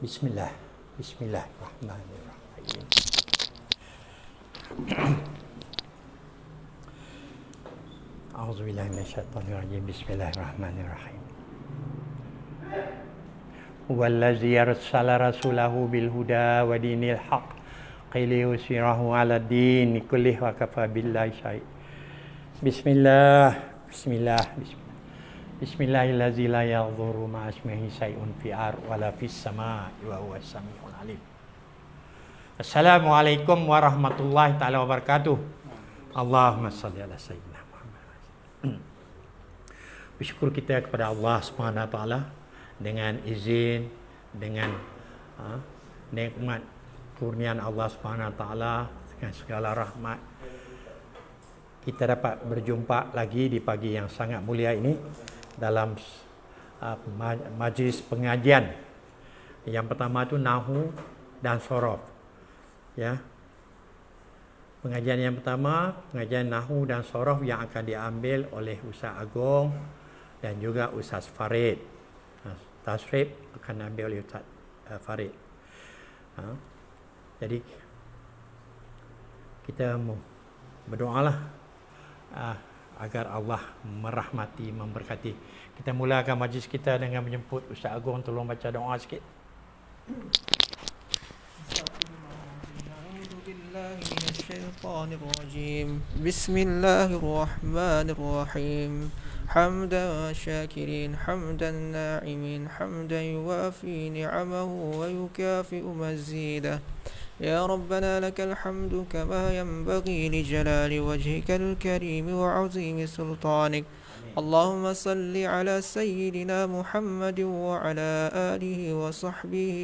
Bismillah. Bismillahirrahmanirrahim. A'udzubillahi minasyaitonirrajim. Bismillahirrahmanirrahim. Huwallazi arsala rasulahu bil huda wa dinil haqq liyuzhirahu 'ala ad-din kullihi wa kafa billahi syahid. Bismillah. Bismillahirrahmanirrahim. La yadhurru ma'a ismihi syai'un fil ardi wa la fis samaa'i wa huwas samiul 'alim. Assalamualaikum warahmatullahi taala wabarakatuh. Allahumma shalli ala sayyidina Muhammad. Bersyukur kita kepada Allah Subhanahu wa taala dengan izin, dengan nikmat kurniaan Allah Subhanahu wa taala, dengan segala rahmat, kita dapat berjumpa lagi di pagi yang sangat mulia ini dalam majlis pengajian. Yang pertama itu Nahu dan Shorof. Ya. Pengajian yang pertama, pengajian Nahu dan Shorof yang akan diambil oleh Ustaz Agong dan juga Ustaz Farid. Tasrif akan ambil oleh Ustaz Farid. Jadi kita berdoalah agar Allah merahmati, memberkati. Kita mulakan majlis kita dengan menjemput Ustaz Agong. Tolong baca doa sikit. Bismillahirrahmanirrahim. حمدا شاكرين حمدا ناعمين حمدا يوافي نعمه ويكافئ مزيده يا ربنا لك الحمد كما ينبغي لجلال وجهك الكريم وعظيم سلطانك. اللهم صل على سيدنا محمد وعلى آله وصحبه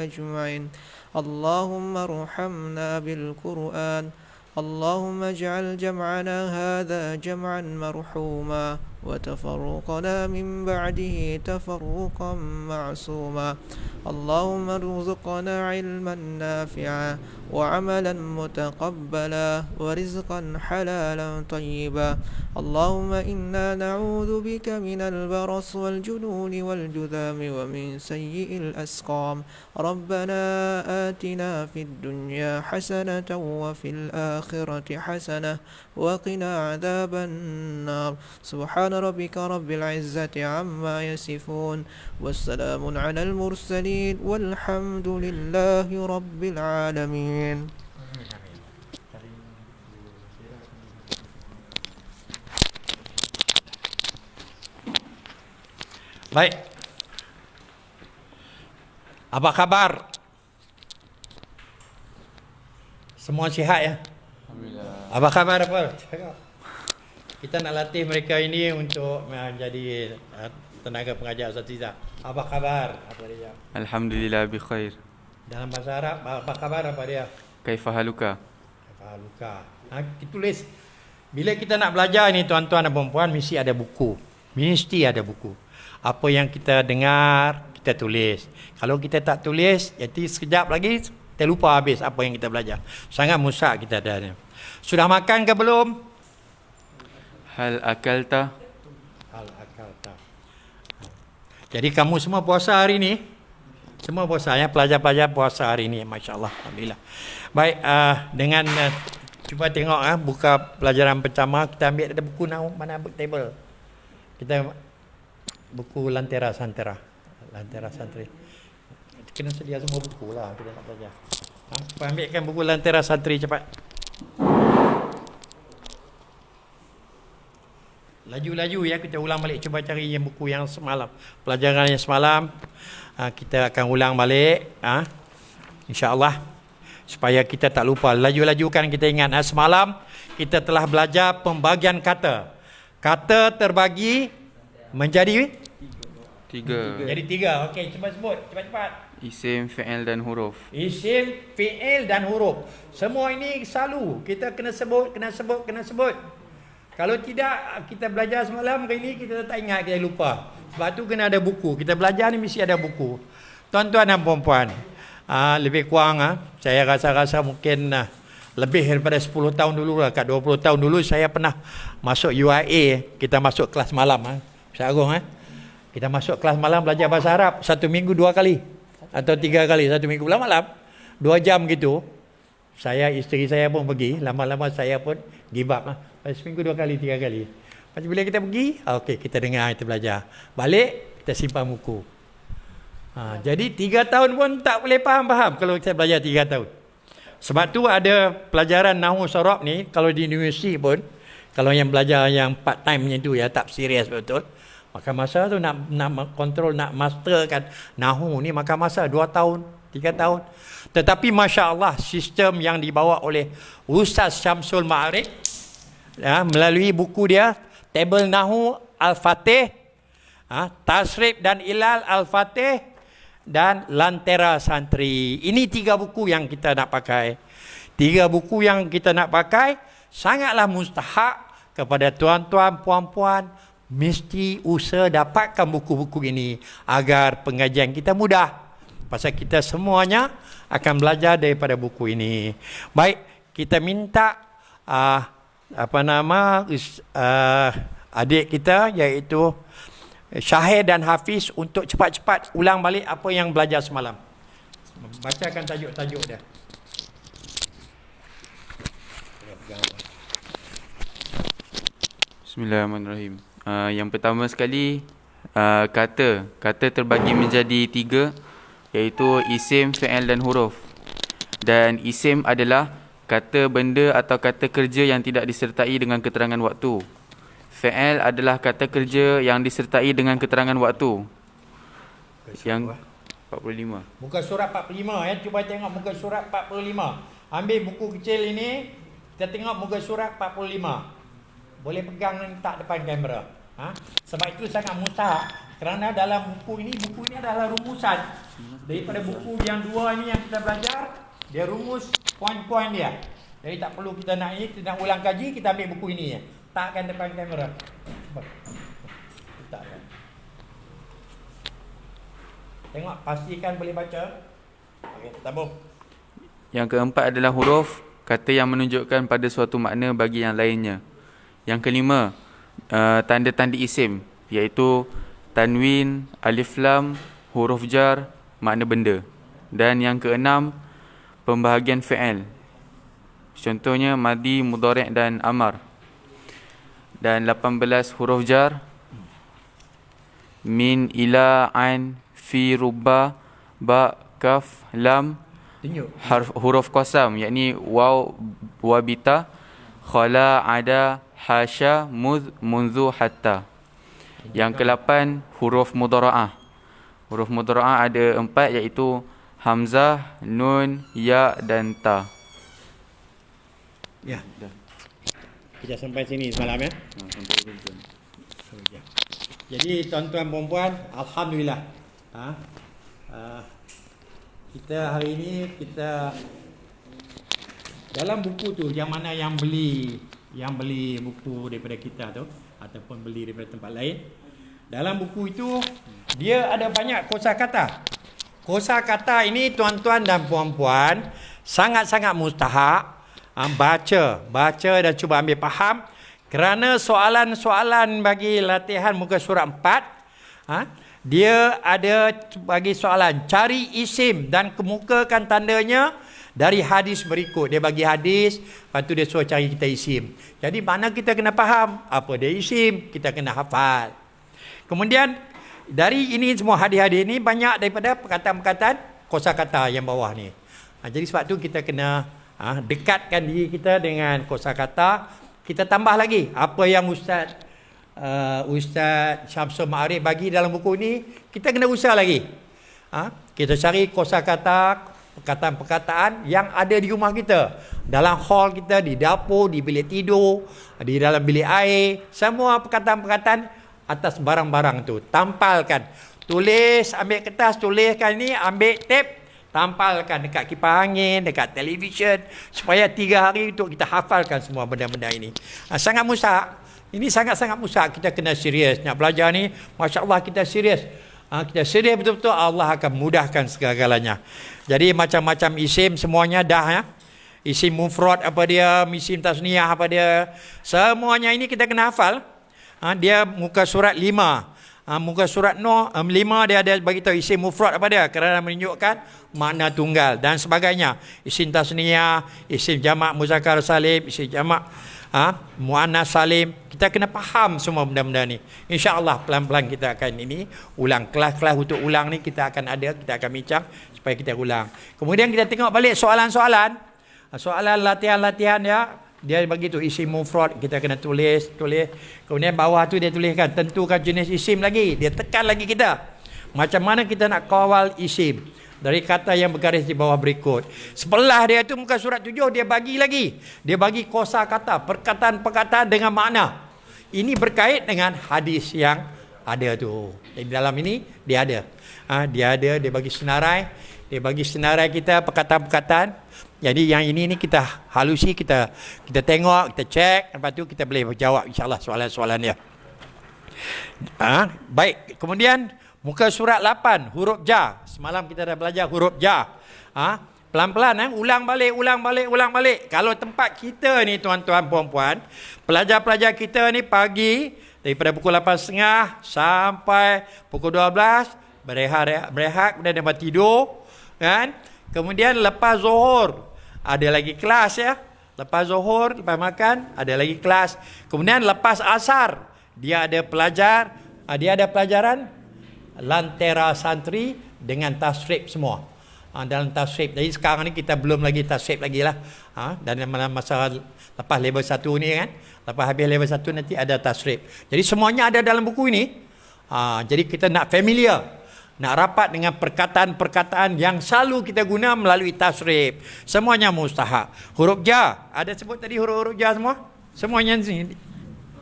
أجمعين. اللهم ارحمنا بالقرآن. اللهم اجعل جمعنا هذا جمعا مرحوما وتفرقنا من بعده تفرقا معصوما. اللهم ارزقنا علما نافعا وعملا متقبلا ورزقا حلالا طيبا. اللهم إنا نعوذ بك من البرص والجنون والجذام ومن سيء الأسقام. ربنا آتنا في الدنيا حسنة وفي الآخرة حسنة وقنا عذاب النار. سبحان ربك رب العزة عما يصفون والسلام على المرسلين والحمد لله رب العالمين. Baik. Apa kabar? Semua sihat ya? Alhamdulillah. Apa kabar apa? Kita nak latih mereka ini untuk menjadi tenaga pengajar asatidzah. Apa kabar? Apa dia? Alhamdulillah bi khair. Dalam bahasa Arab, apa kabar apa dia? Kaifa haluka? Haluka. Tulis. Bila kita nak belajar ini tuan-tuan dan puan-puan, mesti ada buku. Mesti ada buku. Apa yang kita dengar, kita tulis. Kalau kita tak tulis, jadi sekejap lagi kita lupa habis apa yang kita belajar. Sangat musak kita ada. Sudah makan ke belum? Hal akalta? Hal akalta. Jadi kamu semua puasa hari ini? Semua puasa ya, pelajar-pelajar puasa hari ini. Masya-Allah, alhamdulillah. Baik, dengan cuba tengok buka pelajaran pertama, kita ambil ada buku mana book table. Kita buku Lantera Santera. Kena sedia semua buku lah kita nak belajar. Ambilkan buku Lantera Santri cepat. Laju-laju ya, kita ulang balik. Cuba cari yang buku yang semalam. Pelajaran yang semalam. Kita akan ulang balik. InsyaAllah. Supaya kita tak lupa. Laju-lajukan kita ingat. Semalam kita telah belajar pembagian kata. Kata terbagi menjadi tiga. Jadi tiga. Okey, cuba sebut. Cepat-cepat. Isim, fi'il dan huruf. Isim, fi'il dan huruf. Semua ini selalu kita kena sebut. Kalau tidak, kita belajar semalam, hari ini kita tak ingat, kita lupa. Sebab tu kena ada buku. Kita belajar ni mesti ada buku. Tuan-tuan dan puan-puan, lebih kurang, saya rasa mungkin lebih daripada 10 tahun dulu lah. Kat 20 tahun dulu saya pernah masuk UIA. Kita masuk kelas malam. Ustaz Agong, kita masuk kelas malam belajar bahasa Arab. 1 minggu 2 kali. atau 3 kali satu minggu malam 2 jam gitu. Isteri saya pun pergi, lama-lama saya pun give up lah. Seminggu 2 kali 3 kali. Lepas bila kita pergi, okey kita dengar, kita belajar. Balik kita simpan buku. Jadi 3 tahun pun tak boleh faham kalau kita belajar 3 tahun. Sebab tu ada pelajaran nahwu saraf ni kalau di universiti pun, kalau yang belajar yang part time macam tu ya, tak serius betul. Makan masa tu nak kontrol, nak masterkan nahwu ni makan masa 2 tahun, 3 tahun. Tetapi Masya Allah, sistem yang dibawa oleh Ustaz Syamsul Ma'arif melalui buku dia, Tabel Nahwu Al-Fatih, Tasrif dan Ilal Al-Fatih, dan Lantera Santri. Ini 3 buku yang kita nak pakai. 3 buku yang kita nak pakai sangatlah mustahak kepada tuan-tuan, puan-puan, mesti usaha dapatkan buku-buku ini agar pengajian kita mudah. Pasal kita semuanya akan belajar daripada buku ini. Baik, kita minta adik kita iaitu Syahir dan Hafiz untuk cepat-cepat ulang balik apa yang belajar semalam. Bacakan tajuk-tajuk dia. Bismillahirrahmanirrahim. Yang pertama sekali, kata terbagi menjadi 3, iaitu isim, fi'il dan huruf. Dan isim adalah kata benda atau kata kerja yang tidak disertai dengan keterangan waktu. Fi'il adalah kata kerja yang disertai dengan keterangan waktu. Yang 45. Muka surat 45 ya. Cuba tengok muka surat 45. Ambil buku kecil ini, kita tengok muka surat 45. Boleh pegang letak depan kamera. Sebab itu sangat mustahak. Kerana dalam buku ini adalah rumusan. Daripada buku yang 2 ini yang kita belajar, dia rumus poin-poin dia. Jadi tak perlu kita nak ulang kaji, kita ambil buku ini ya. Letakkan depan kamera. Letakkan. Tengok, pastikan boleh baca. Okey, tabung. Yang keempat adalah huruf, kata yang menunjukkan pada suatu makna bagi yang lainnya. Yang kelima, tanda-tanda isim, iaitu tanwin, alif lam, huruf jar, makna benda. Dan yang keenam, pembahagian fi'il. Contohnya madi, mudhari' dan amar. Dan 18 huruf jar, min, ila, ain, fi, rubba, ba, kaf, lam. Huruf qasam, yakni waw, wabita, khala, ada, hasya, mudh, munzu, hatta. Yang ke-8 huruf mudhara'ah. Huruf mudhara'ah ada 4, iaitu hamzah, nun, ya dan ta. Ya. Kita sampai sini semalam ya. Jadi tuan-tuan puan-puan, alhamdulillah. Kita hari ini dalam buku tu, yang mana yang beli buku daripada kita tu ataupun beli daripada tempat lain, dalam buku itu dia ada banyak kosakata. Kosakata ini tuan-tuan dan puan-puan sangat-sangat mustahak baca dan cuba ambil faham, kerana soalan-soalan bagi latihan muka surat 4 dia ada bagi soalan cari isim dan kemukakan tandanya dari hadis berikut. Dia bagi hadis, lepas tu dia suruh cari kita isim. Jadi mana kita kena faham apa dia isim, kita kena hafal. Kemudian dari ini semua hadis-hadis ini banyak daripada perkataan-perkataan kosakata yang bawah ni. Jadi sebab tu kita kena dekatkan diri kita dengan kosakata. Kita tambah lagi apa yang Ustaz Syamsul Ma'arif bagi dalam buku ni, kita kena usaha lagi. Kita cari kosakata, perkataan-perkataan yang ada di rumah kita, dalam hall kita, di dapur, di bilik tidur, di dalam bilik air, semua perkataan-perkataan atas barang-barang tu tampalkan. Tulis, ambil kertas, tuliskan ni, ambil tape, tampalkan dekat kipas angin, dekat televisyen, supaya 3 hari untuk kita hafalkan semua benda-benda ini. Sangat mustahak. Ini sangat-sangat mustahak. Kita kena serius nak belajar ni. Masya Allah, kita serius. Kita serius betul-betul, Allah akan mudahkan segala-galanya. Jadi macam-macam isim semuanya dah ya. Isim mufrad apa dia, isim tasniyah apa dia, semuanya ini kita kena hafal. Dia muka surat 5. muka surat Nuh 5 dia ada bagi tahu isim mufrad apa dia, kerana menunjukkan makna tunggal dan sebagainya. Isim tasniyah, isim jamak muzakkar salim, isim jamak muannas salim. Kita kena faham semua benda-benda ni. Insya-Allah pelan-pelan kita akan ini ulang. Kelas-kelas untuk ulang ni kita akan bincang supaya kita ulang. Kemudian kita tengok balik soalan-soalan latihan-latihan dia bagi tu isim mufrad, kita kena tulis. Kemudian bawah tu dia tuliskan tentukan jenis isim lagi. Dia tekan lagi kita. Macam mana kita nak kawal isim dari kata yang bergaris di bawah berikut. Sebelah dia tu muka surat 7 dia bagi lagi. Dia bagi kosa kata, perkataan-perkataan dengan makna. Ini berkait dengan hadis yang ada tu. Di dalam ini dia ada. Dia bagi senarai. Dia bagi senarai kita perkataan-perkataan. Jadi yang ini kita halusi, kita tengok, kita cek, lepas tu kita boleh jawab insya-Allah soalan-soalan dia. Baik, kemudian muka surat 8 huruf ja. Semalam kita dah belajar huruf ja. Pelan-pelan ulang balik. Kalau tempat kita ni tuan-tuan puan-puan, pelajar-pelajar kita ni pagi daripada pukul 8.30 sampai pukul 12 berehat kemudian dapat tidur kan. Kemudian lepas zuhur ada lagi kelas ya. Lepas zuhur, lepas makan ada lagi kelas. Kemudian lepas asar dia ada pelajaran lantera santri dengan tasrif semua. Dalam tasrif. Jadi sekarang ni kita belum lagi tasrif lagi lah. Dan masa lepas level 1 ni kan. Lepas habis level 1 nanti ada tasrif. Jadi semuanya ada dalam buku ini. Jadi kita nak familiar. Nak rapat dengan perkataan-perkataan yang selalu kita guna melalui tasrif. Semuanya mustahak. Huruf ja. Ada sebut tadi huruf-huruf ja semua? Semuanya ni.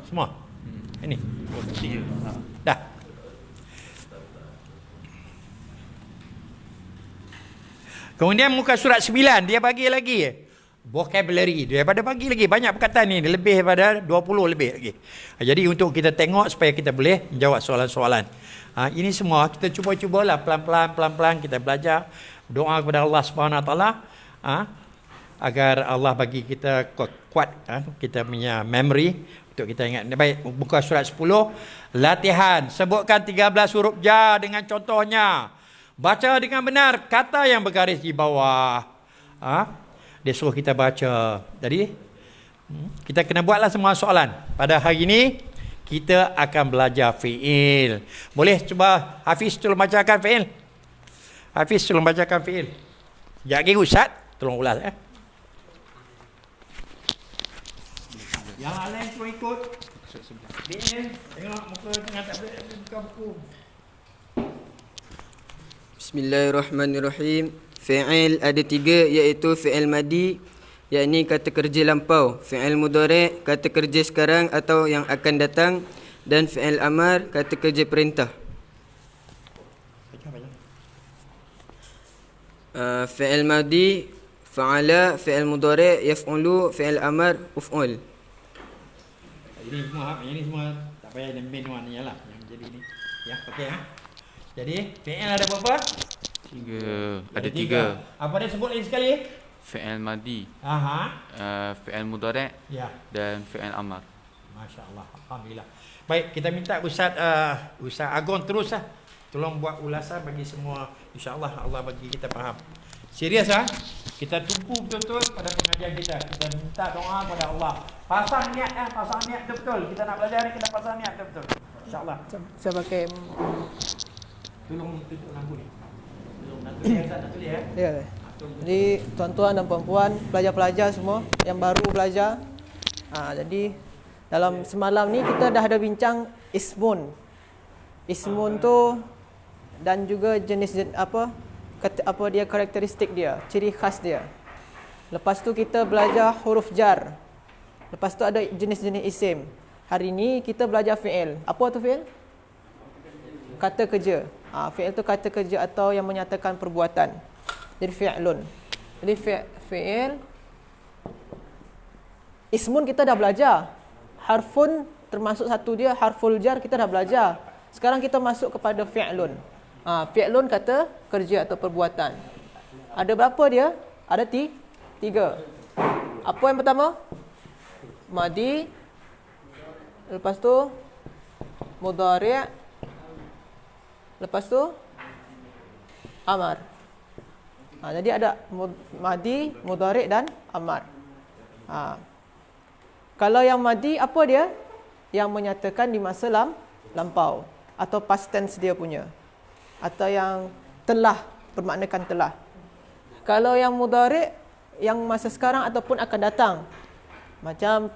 Semua. Ini. Dah. Kemudian muka surat 9 dia bagi lagi vocabulary. Dia pada bagi lagi banyak perkataan ni, lebih daripada 20 lebih lagi. Jadi untuk kita tengok supaya kita boleh menjawab soalan-soalan. Ini semua kita cuba-cubalah pelan-pelan kita belajar. Doa kepada Allah Subhanahu Wa Taala agar Allah bagi kita kuat kita punya memory untuk kita ingat. Baik, buka surat 10 latihan. Sebutkan 13 huruf ja dengan contohnya. Baca dengan benar kata yang bergaris di bawah. Dia suruh kita baca. Jadi kita kena buatlah semua soalan. Pada hari ini kita akan belajar fi'il. Boleh cuba Hafiz tolong bacakan fi'il. Hafiz tolong bacakan fi'il. Sekejap lagi Ustaz tolong ulas Yang lain semua ikut. Fi'il. Tengok muka tengah tak boleh buka buku. Bismillahirrahmanirrahim. Fi'il ada 3 iaitu fi'il madi, yakni kata kerja lampau, fi'il mudhari' kata kerja sekarang atau yang akan datang, dan fi'il amar kata kerja perintah. Fi'il madi fa'ala, fi'il mudhari' yaf'ulu, fi'il amar uf'ul. Ini semua tak payah ada main one ni lah yang jadi ni. Ya, okey Jadi fi'il ada berapa? 3. Ada 3. Apa dia sebut lagi sekali? Fi'il madi, fi'il mudhari' dan fi'il amar. Masya-Allah, alhamdulillah. Baik, kita minta Ustaz Agon teruslah. Tolong buat ulasan bagi semua. Insya-Allah Allah bagi kita faham. Serius Kita tumpu betul-betul pada pengajian kita. Kita minta doa kepada Allah. Pasang niat betul-betul. Kita nak belajar ni kita pasang niat betul-betul. Insya-Allah. Saya pakai Tolong tutup lampu ni. Nak tulis ya. Jadi tuan-tuan dan puan-puan, pelajar-pelajar semua yang baru belajar. Jadi dalam semalam ni kita dah ada bincang ismun. Ismun tu dan juga jenis apa dia karakteristik dia, ciri khas dia. Lepas tu kita belajar huruf jar. Lepas tu ada jenis-jenis isim. Hari ni kita belajar fi'il. Apa tu fi'il? Kata kerja. Fi'il tu kata kerja atau yang menyatakan perbuatan. Jadi fi'lun. Jadi fi'il. Ismun kita dah belajar. Harfun termasuk satu dia, harful jar kita dah belajar. Sekarang kita masuk kepada fi'lun. Fi'lun kata kerja atau perbuatan. Ada berapa dia? Ada 3. Apa yang pertama? Madi. Lepas tu mudhari'. lepas tu amar. Jadi ada madi, mudhari' dan amar. Kalau yang madi apa dia? Yang menyatakan di masa lampau atau past tense dia punya. Atau yang telah, bermaknakan telah. Kalau yang mudhari' yang masa sekarang ataupun akan datang. Macam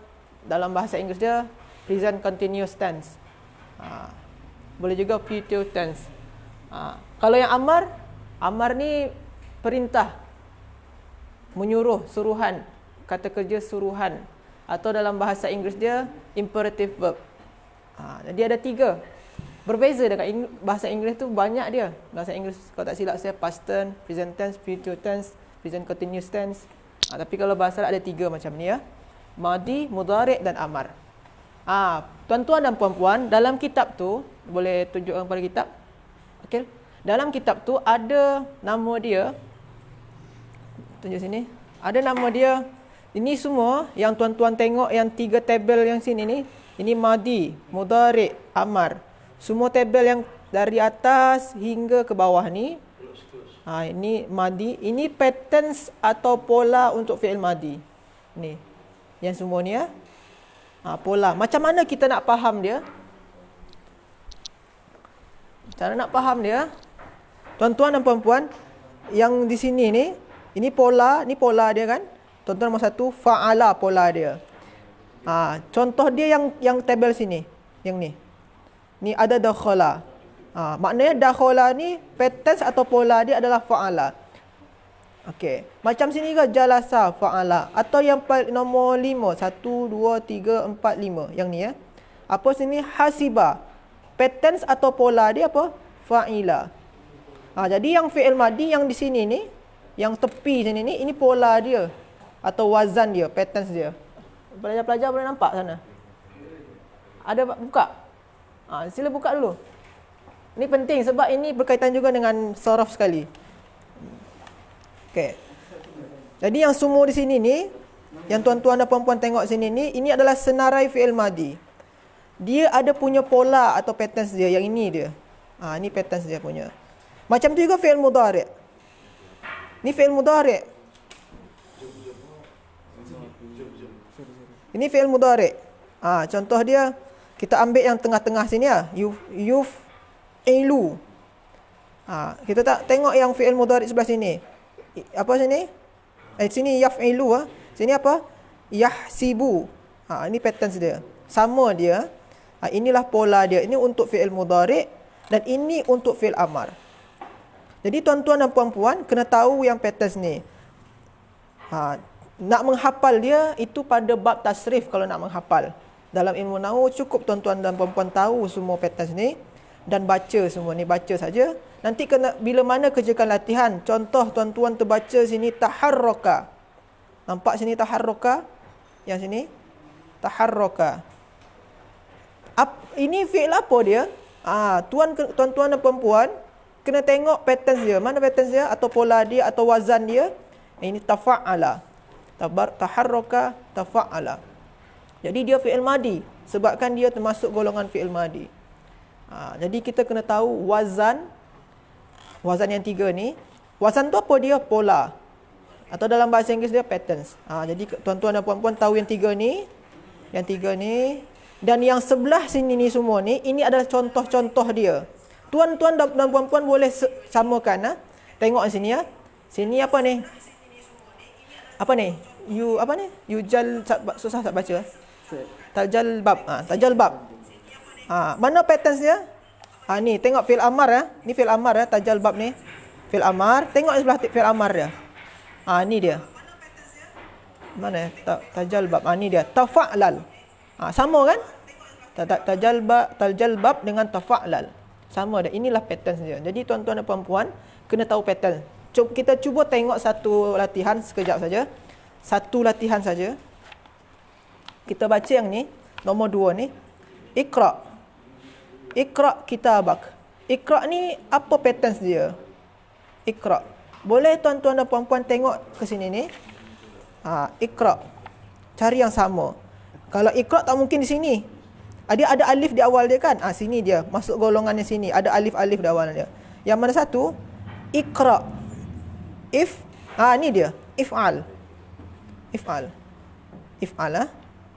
dalam bahasa Inggeris dia present continuous tense. Boleh juga future tense. Kalau yang amar, amar ni perintah, menyuruh, suruhan, kata kerja suruhan, atau dalam bahasa Inggeris dia imperative verb. Jadi ada 3. Berbeza dengan bahasa Inggeris tu banyak dia. Bahasa Inggeris kalau tak silap saya past tense, present tense, future tense, present continuous tense. Tapi kalau bahasa Arab ada 3 macam ni ya. Madi, mudhari' dan amar. Tuan-tuan dan puan-puan, dalam kitab tu, boleh tunjukkan pada kitab. Okey. Dalam kitab tu ada nama dia. Tunjuk sini. Ada nama dia. Ini semua yang tuan-tuan tengok yang 3 tabel yang sini ni. Ini madi, mudhari', amar. Semua tabel yang dari atas hingga ke bawah ni. Ini madi. Ini patterns atau pola untuk fi'il madi. Ni. Yang semua ni ya. Pola. Macam mana kita nak faham dia? Cara nak faham dia. Tuan-tuan dan puan-puan, yang di sini ni, ini pola dia kan. Tuan-tuan nombor 1, fa'ala pola dia. Contoh dia yang tabel sini, yang ni. Ni ada dakhala. Maknanya dakhala ni patterns atau pola dia adalah fa'ala. Okey. Macam sini ke jalasa fa'ala atau yang nombor 5, 1 2 3 4 5 yang ni ya. Apa sini hasiba. Patterns atau pola dia apa? Fa'ila. Jadi yang fi'il madi yang di sini ni, yang tepi sini ni, ini pola dia atau wazan dia, patterns dia. Pelajar-pelajar boleh nampak sana? Ada buka? Sila buka dulu. Ini penting sebab ini berkaitan juga dengan saraf sekali. Okey. Jadi yang semua di sini ni, yang tuan-tuan dan puan-puan tengok sini ni, ini adalah senarai fi'il madi. Dia ada punya pola atau patterns dia, yang ini dia. Ini patterns dia punya. Macam tu juga fi'il mudhari'. Ni fi'il mudhari'. Ini fi'il mudhari'. Contoh dia, kita ambil yang tengah-tengah sini ya. Yuf'ilu. Kita tak tengok yang fi'il mudhari' sebelah sini. Apa sini? Sini yaf'ilu. Sini apa? Yahsibu. Ini patterns dia. Sama dia. Inilah pola dia. Ini untuk fi'il mudhari' dan ini untuk fi'il amar. Jadi tuan-tuan dan puan-puan kena tahu yang patterns ni. Nak menghafal dia itu pada bab tasrif kalau nak menghafal. Dalam ilmu nahwu cukup tuan-tuan dan puan-puan tahu semua patterns ni dan baca semua ni, baca saja. Nanti kena bila mana kerjakan latihan. Contoh tuan-tuan terbaca sini taharraka. Nampak sini taharraka? Yang sini taharraka. Ini fi'il apa dia? Tuan-tuan dan puan-puan kena tengok patterns dia. Mana patterns dia atau pola dia atau wazan dia? Ini tafa'ala. Taharraka, tafa'ala. Jadi dia fi'il madi sebabkan dia termasuk golongan fi'il madi. Jadi kita kena tahu wazan yang 3 ni. Wazan tu apa dia? Pola. Atau dalam bahasa Inggeris dia patterns. Jadi tuan-tuan dan puan-puan tahu yang 3 ni. Yang 3 ni. Dan yang sebelah sini ni semua ni, ini adalah contoh-contoh dia. Tuan-tuan dan puan-puan boleh samakan. Tengok sini ya. Sini apa ni? Apa ni? Susah tak baca? Tajalbab. Tajalbab. Mana patterns dia? Ni tengok fi'il amar ya. Ni fi'il amar ya, tajalbab ni. Fi'il amar. Tengok sebelah fi'il amar dia. Ni dia. Mana? Tajalbab. Ni dia. Tafa'lal. Sama kan? Tajalbab dengan tafa'lal. Sama dah. Inilah patterns dia. Jadi tuan-tuan dan puan-puan kena tahu pattern. Kita cuba tengok satu latihan sekejap saja. Satu latihan saja. Kita baca yang ni, nombor 2 ni. Iqra. Iqra kitabak. Iqra ni apa patterns dia? Iqra. Boleh tuan-tuan dan puan-puan tengok ke sini ni. Iqra. Cari yang sama. Kalau iqra tak mungkin di sini. Ada alif di awal dia kan? Sini dia masuk golongannya sini. Ada alif-alif di awal dia. Yang mana satu? Iqra. Ni dia. If'al.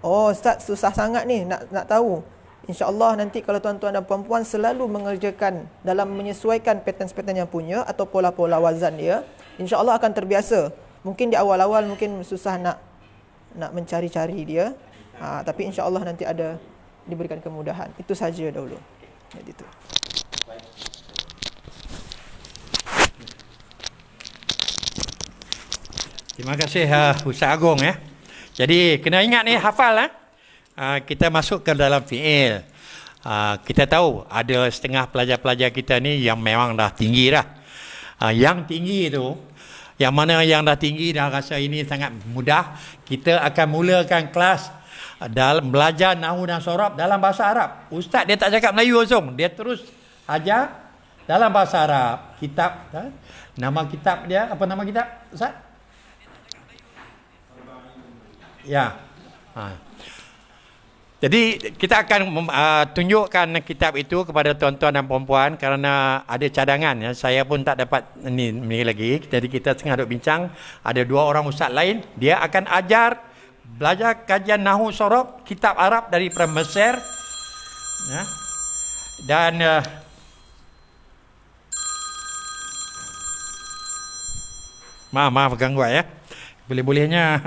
Oh, Ustaz susah sangat ni nak tahu. InsyaAllah nanti kalau tuan-tuan dan puan-puan selalu mengerjakan dalam menyesuaikan pattern-pattern yang punya atau pola-pola wazan dia, InsyaAllah akan terbiasa. Mungkin di awal-awal mungkin susah nak mencari-cari dia. Tapi InsyaAllah nanti ada diberikan kemudahan. Itu saja dahulu. Jadi itu. Terima kasih Ustaz Agong ya. Jadi kena ingat ni, hafal kita masuk ke dalam fi'il. Kita tahu ada setengah pelajar-pelajar kita ni yang memang dah tinggi dah. Yang tinggi tu, yang mana yang dah tinggi dah rasa ini sangat mudah, kita akan mulakan kelas dalam belajar nahwu dan sorab dalam bahasa Arab. Ustaz dia tak cakap Melayu langsung, dia terus ajar dalam bahasa Arab. Kitab, nama kitab dia, apa nama kitab Ustaz? Ya. Jadi kita akan tunjukkan kitab itu kepada tuan-tuan dan puan-puan kerana ada cadangan ya. Saya pun tak dapat ni lagi. Jadi kita tengah duk bincang, ada 2 orang ustaz lain, dia akan belajar kajian nahwu sorab kitab Arab dari Mesir ya. Dan maaf gangguan ya. Boleh-bolehnya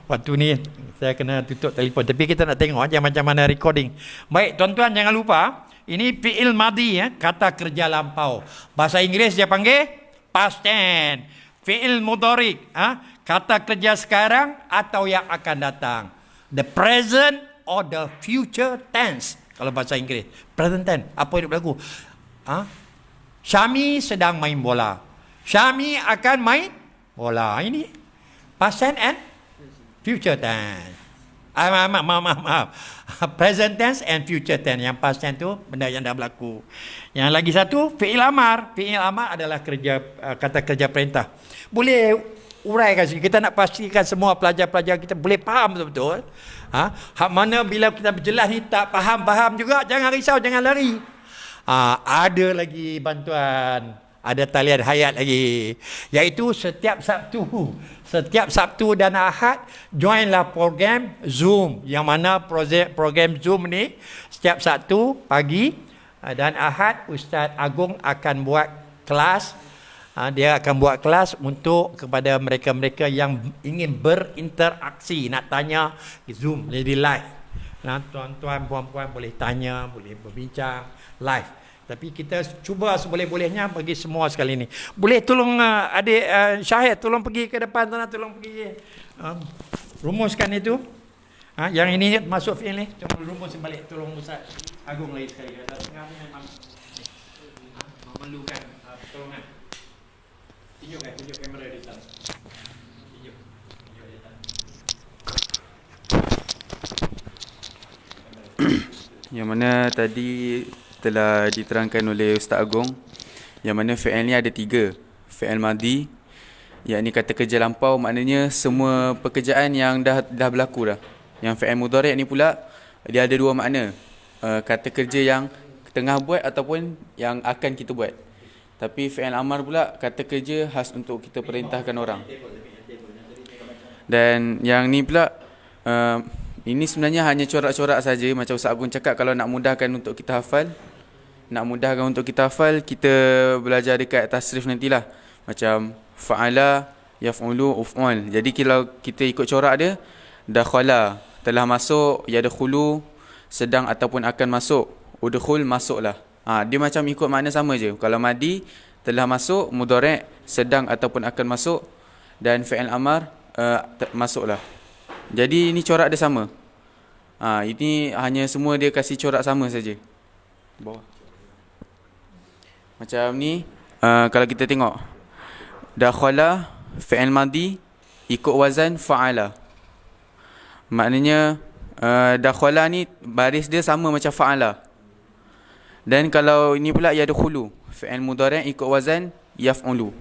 waktu ni saya kena tutup telefon, tapi kita nak tengok aja macam mana recording. Baik tuan-tuan, jangan lupa ini fi'il madi ya, kata kerja lampau. Bahasa Inggeris dia panggil past tense. Fi'il mudhari kata kerja sekarang atau yang akan datang. The present or the future tense. Kalau bahasa Inggeris present tense, apa yang berlaku? Syami sedang main bola. Syami akan main bola. Ini past tense and future tense. Maaf. Present tense and future tense. Yang past tense tu benda yang dah berlaku. Yang lagi satu fi'il amar. Fi'il amar adalah kata kerja perintah. Boleh uraikan sikit. Kita nak pastikan semua pelajar-pelajar kita boleh faham betul-betul. Hak mana bila kita berjelas ni tak faham juga, jangan risau, jangan lari. Ada lagi bantuan. Ada talian hayat lagi, iaitu setiap Sabtu dan Ahad joinlah program Zoom, yang mana program Zoom ni setiap Sabtu pagi dan Ahad Ustaz Agong akan buat kelas. Dia akan buat kelas untuk kepada mereka-mereka yang ingin berinteraksi, nak tanya Zoom jadi live. Tuan-tuan puan-puan boleh tanya, boleh berbincang live. Tapi kita cuba seboleh-bolehnya bagi semua sekali ni. Boleh tolong adik Syahid tolong pergi ke depan sana, tolong pergi rumuskan itu. Yang ini masuk fi'il ni, tolong rumus balik, tolong Ustaz Agong lagi sekali. Tengah ni memang memerlukan pertolongan. Tunjuk kamera di atas. Tunjuk di atas. Yang mana tadi telah diterangkan oleh Ustaz Agong, yang mana fi'il ni ada 3. Fi'il madi, yakni kata kerja lampau, maknanya semua pekerjaan yang dah berlaku dah. Yang fi'il mudhari' ni pula dia ada 2 makna. Kata kerja yang tengah buat ataupun yang akan kita buat. Tapi fi'il amar pula kata kerja khas untuk kita perintahkan orang. Dan yang ni pula ini sebenarnya hanya corak-corak saja, macam Ustaz Agung cakap, kalau nak mudahkan untuk kita hafal, kita belajar dekat tasrif nantilah. Macam fa'ala, yaf'ulu, uf'ul. Jadi kalau kita ikut corak dia, dakhala, telah masuk, yadkhulu, sedang ataupun akan masuk, udkhul, masuklah. Dia macam ikut makna sama je. Kalau madi, telah masuk, mudhari', sedang ataupun akan masuk, dan fi'il amar, masuklah. Jadi ini corak dia sama. Ini hanya semua dia kasih corak sama saja. Bawah. Macam ni, kalau kita tengok dakhala fi'il madi ikut wazan fa'ala. Maknanya dakhala ni baris dia sama macam fa'ala. Dan kalau ini pula yadkhulu fi'il mudhari' ikut wazan yaf'ulu.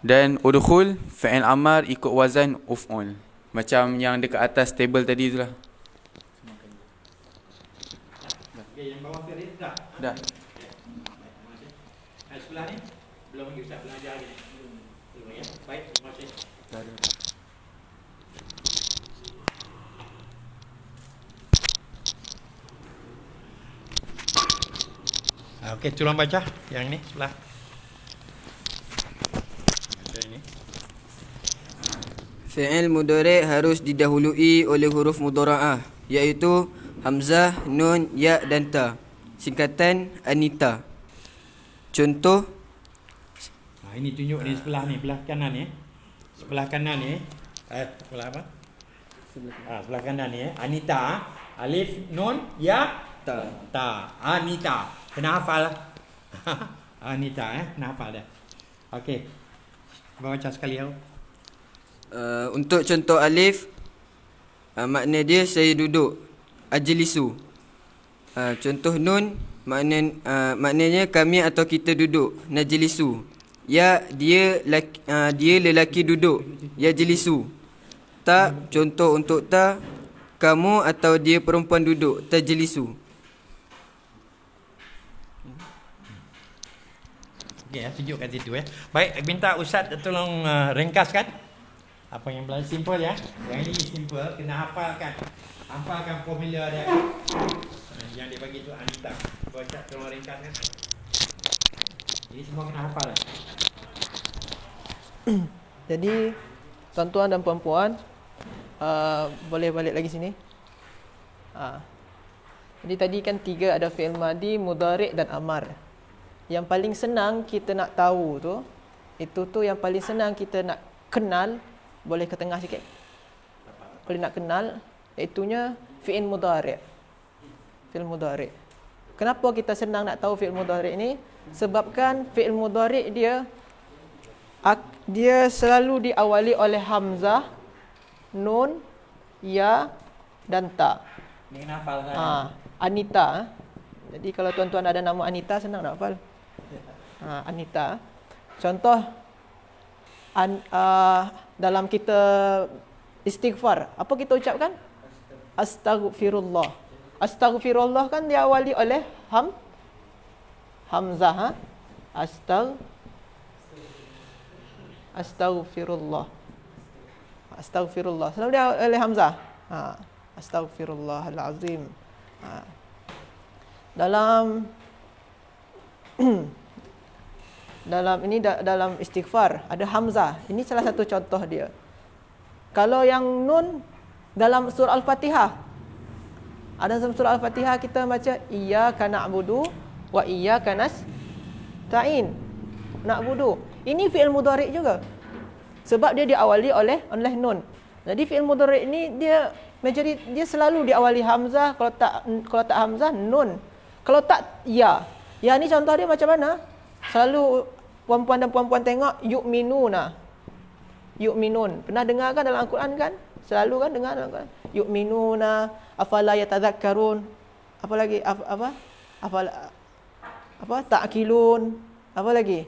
Dan udkhul fi'il amar ikut wazan uf'ul. Macam yang dekat atas table tadi itulah. Okey, yang bawah tadi dah. Dah. Sebelah ni belum lagi Ustaz belajar lagi. Belum ya. Baik, terima kasih. Dah ada. Okey, tolong baca yang ni sebelah. Baca ini. Fi'il mudhari' harus didahului oleh huruf mudhara'ah, iaitu hamzah, nun, ya dan ta. Singkatan Anita. Contoh, Ini tunjuk di sebelah ni, belah kanan ni. Sebelah kanan ni. Sebelah apa? Sebelah kanan ni. Anita. Alif, nun, ya, ta. Anita. Kena hafal. Anita kena hafal dah. Okey. Baca sekali ya. untuk contoh alif, makna dia saya duduk, ajlisu. Contoh nun, maknanya kami atau kita duduk, najlisu. Ya, dia lelaki duduk, yajlisu. Ta, contoh untuk ta, kamu atau dia perempuan duduk, tajlisu. Okey, tunjukkan situ Baik, minta Ustaz tolong ringkaskan apa yang belajar simple ya. Yang ini simple, kena hafalkan. Hafalkan formula dia. Yang dia bagi tu Anita. Ustaz tolong ringkaskan. Ini semua kena hafal. Jadi tuan-tuan dan puan-puan, boleh balik lagi sini. Jadi tadi kan 3 ada fi'il madi, mudhari' dan amar. Yang paling senang kita nak tahu tu, itu tu yang paling senang kita nak kenal. Boleh ke tengah sikit? Boleh nak kenal, iaitunya fi'il mudhari'. Fi'il mudhari'. Kenapa kita senang nak tahu fi'il mudhari' ni? Sebabkan fi'il mudhari' dia selalu diawali oleh hamzah, nun, ya dan ta. Ni kena hafal kan? Anita. Jadi kalau tuan-tuan ada nama Anita, senang nak hafal. Anita. Contoh dalam kita istighfar, apa kita ucapkan? Astaghfirullah. Astaghfirullah kan diawali oleh hamzah. Astaghfirullah. Astaghfirullah. Selalu diawali oleh hamzah. Astaghfirullahalazim. Dalam istighfar ada hamzah. Ini salah satu contoh dia. Kalau yang nun dalam surah Al-Fatihah, ada dalam surah Al-Fatihah kita baca iyyaka na'budu wa iyyaka nasta'in. Na'budu. Ini fi'il mudhari' juga. Sebab dia diawali oleh nun. Jadi fi'il mudhari' ini dia selalu diawali hamzah, kalau tak hamzah nun. Kalau tak ya. Ya ni contoh dia macam mana? Selalu puan-puan dan puan-puan tengok yu'minuna. Yu'minun. Pernah dengar kan dalam Al-Quran kan? Selalu kan dengar dalam Al-Quran. Yu'minuna, afala yatadhakkarun. Apa lagi? Ta'kilun. Apa lagi?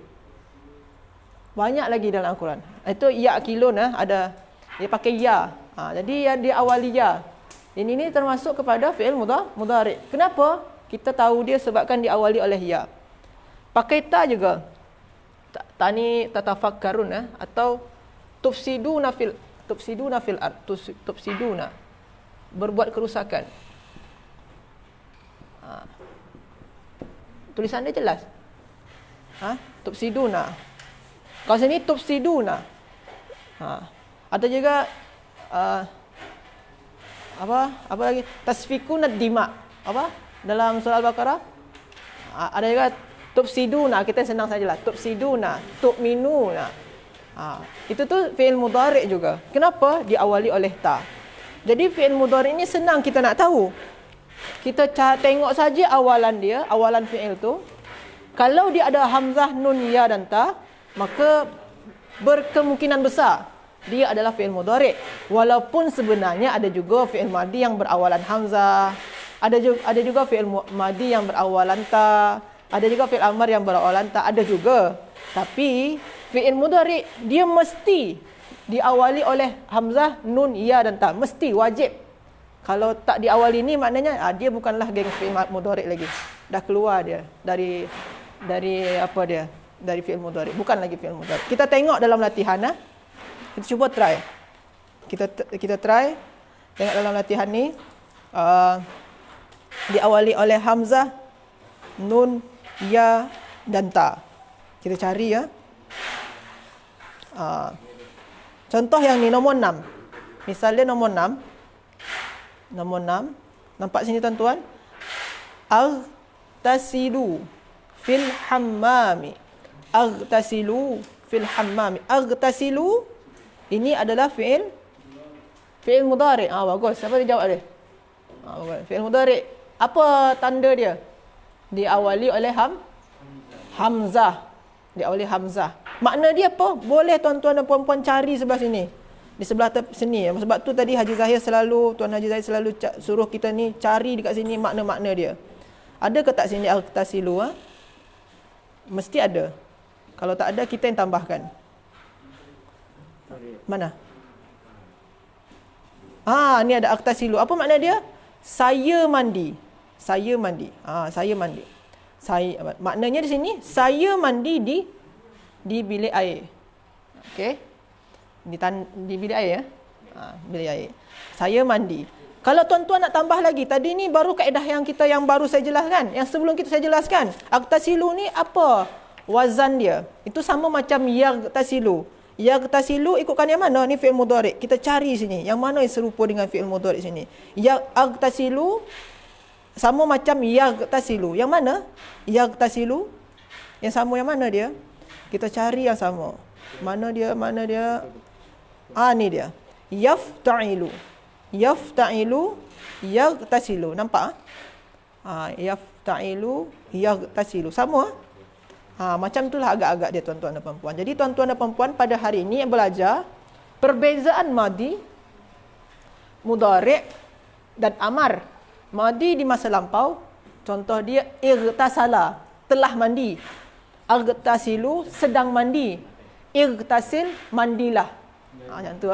Banyak lagi dalam Al-Quran. Itu ya'kilun ada dia pakai ya. Jadi yang dia awali ya. Ini termasuk kepada fi'il mudhari'. Kenapa? Kita tahu dia sebabkan diawali oleh ya. Pakai ta juga. Tani tatafakkarun atau tufsiduna fil ard. Tufsiduna. Berbuat kerusakan. Tulisan dia jelas. Tufsiduna. Kalau sini tufsiduna. Ada juga apa lagi? Tasfikunad dima. Apa? Dalam surah Al-Baqarah ada juga tufsiduna, kita senang sajalah. Tufsiduna, tu'minuna. Itu tu fi'il mudhari' juga. Kenapa? Diawali oleh ta. Jadi fi'il mudhari' ini senang kita nak tahu. Kita tengok saja awalan dia, awalan fi'il tu. Kalau dia ada hamzah, nun, ya dan ta, maka berkemungkinan besar dia adalah fi'il mudhari'. Walaupun sebenarnya ada juga fi'il madi yang berawalan hamzah, ada juga fi'il madi yang berawalan ta, ada juga fi'il amar yang berawalan ta, ada juga. Tapi fi'il mudhari' dia mesti diawali oleh hamzah, nun, ya dan ta, mesti wajib. Kalau tak diawali ni maknanya dia bukanlah geng fi'il mudhari' lagi. Dah keluar dia dari apa dia? Dari fi'il mudhari'. Bukan lagi fi'il mudhari'. Kita tengok dalam latihan Kita cuba try. Kita try tengok dalam latihan ni diawali oleh hamzah, nun, ya dan ta. Kita cari contoh yang ni nombor 6. Misalnya nombor 6. Nampak sini tuan-tuan? Aghtasilu fil hammami. Aghtasilu fil hammami. Aghtasilu ini adalah fi'il mudhari'. Bagus. Siapa dia jawab dia? Bagus. Fi'il mudhari'. Apa tanda dia? Diawali oleh hamzah. Diawali hamzah. Makna dia apa? Boleh tuan-tuan dan puan-puan cari sebelah sini. Di sebelah sini. Sebab tu tadi Tuan Haji Zahir selalu suruh kita ni cari dekat sini makna-makna dia. Ada ke tak sini al-tasilu? Mesti ada. Kalau tak ada, kita yang tambahkan. Mana? Ni ada al-tasilu. Apa makna dia? Saya mandi. Saya mandi. Saya mandi. Maknanya di sini, saya mandi di bilik air. Okey. Di bilik air bilik air. Saya mandi. Kalau tuan-tuan nak tambah lagi, tadi ni baru kaedah yang baru saya jelaskan. Yang sebelum saya jelaskan. Aghtasilu ni apa wazan dia? Itu sama macam yaghtasilu. Yaghtasilu ikutkan yang mana? Ni fi'il mudhari'. Kita cari sini. Yang mana yang serupa dengan fi'il mudhari' sini? Aghtasilu sama macam yaghtasilu. Yang mana? Yaghtasilu. Yang sama yang mana dia? Kita cari yang sama. Mana dia? Ni dia. Yafta'ilu. Yafta'ilu yaghtasilu. Nampak? Yafta'ilu yaghtasilu. Sama? Macam itulah agak-agak dia tuan-tuan dan puan-puan. Jadi tuan-tuan dan puan-puan pada hari ini yang belajar perbezaan madi, mudhari' dan amar. Madi di masa lampau, contoh dia irtasala, telah mandi. Aghtasilu, sedang mandi. Irtasil, mandilah. Macam tu.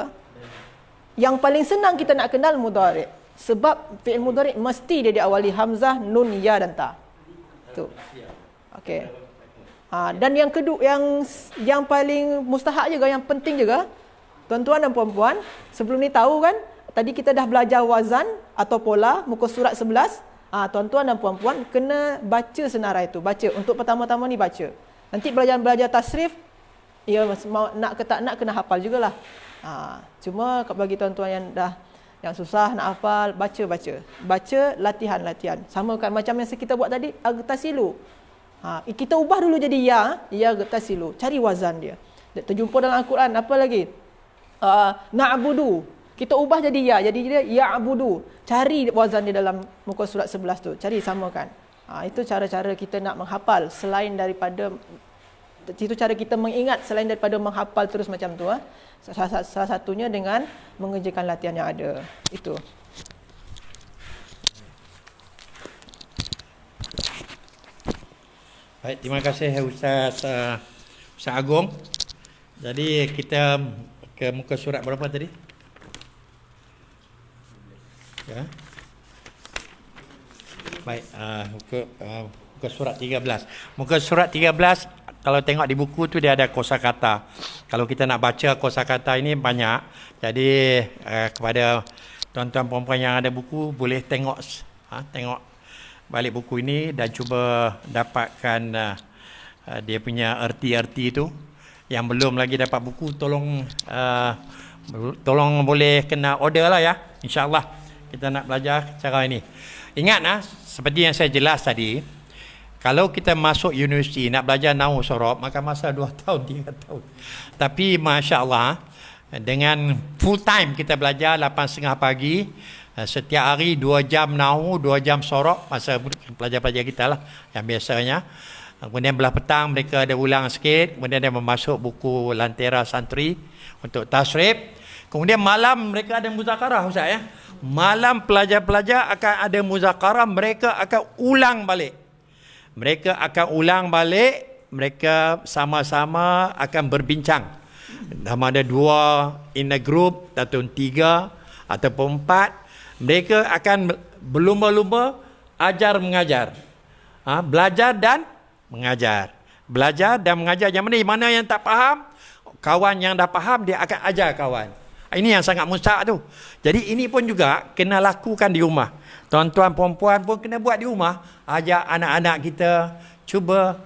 Yang paling senang kita nak kenal mudhari'. Sebab fi'il mudhari' mesti dia diawali hamzah, nun, ya dan ta. Tu. Okey. Dan yang kedua, yang paling mustahak juga, yang penting juga, tuan-tuan dan puan-puan, sebelum ni tahu kan, tadi kita dah belajar wazan atau pola, muka surat 11. Tuan-tuan dan puan-puan kena baca senarai itu. Baca. Untuk pertama-tama ni baca. Nanti belajar tasrif, ya nak ke tak nak kena hafal jugalah. Cuma bagi tuan-tuan yang susah nak hafal, baca latihan. Samakan macam yang kita buat tadi, aghtasilu. Kita ubah dulu jadi ya aghtasilu. Cari wazan dia. Terjumpa dalam Al-Quran. Apa lagi? Na'budu. Kita ubah jadi jadi dia ya'budu. Cari wazan dia dalam muka surat 11 tu. Cari samakan. Itu cara-cara kita nak menghafal selain daripada itu cara kita mengingat selain daripada menghafal terus macam tu. Salah satunya dengan mengerjakan latihan yang ada. Itu. Baik, terima kasih Ustaz Agung. Jadi kita ke muka surat berapa tadi? Ya. Baik, muka surat 13. Muka surat 13, kalau tengok di buku tu dia ada kosakata. Kalau kita nak baca kosakata ini banyak. Jadi kepada tuan-tuan puan-puan yang ada buku, boleh tengok balik buku ini dan cuba dapatkan dia punya erti-erti itu. Yang belum lagi dapat buku, tolong boleh kena order lah ya. InsyaAllah kita nak belajar cara ini. Ingat seperti yang saya jelas tadi, kalau kita masuk universiti nak belajar nahwu sorob, maka masa 2 tahun, 3 tahun. Tapi masya-Allah, dengan full time kita belajar 8.30 pagi, setiap hari 2 jam nahwu, 2 jam sorob, masa pelajar-pelajar kita lah yang biasanya. Kemudian belah petang mereka ada ulang sikit, kemudian dia memasuk buku Lantera Santri untuk tasrif. Kemudian malam mereka ada muzakarah Ustaz ya. Malam pelajar-pelajar akan ada muzakarah, mereka akan ulang balik. Mereka sama-sama akan berbincang. Sama ada 2 in a group, ataupun 3 ataupun 4. Mereka akan berlumba-lumba ajar mengajar. Belajar dan mengajar. Belajar dan mengajar. Yang mana yang tak faham, kawan yang dah faham dia akan ajar kawan. Ini yang sangat mustahak tu. Jadi ini pun juga kena lakukan di rumah. Tuan-tuan perempuan pun kena buat di rumah. Ajak anak-anak kita cuba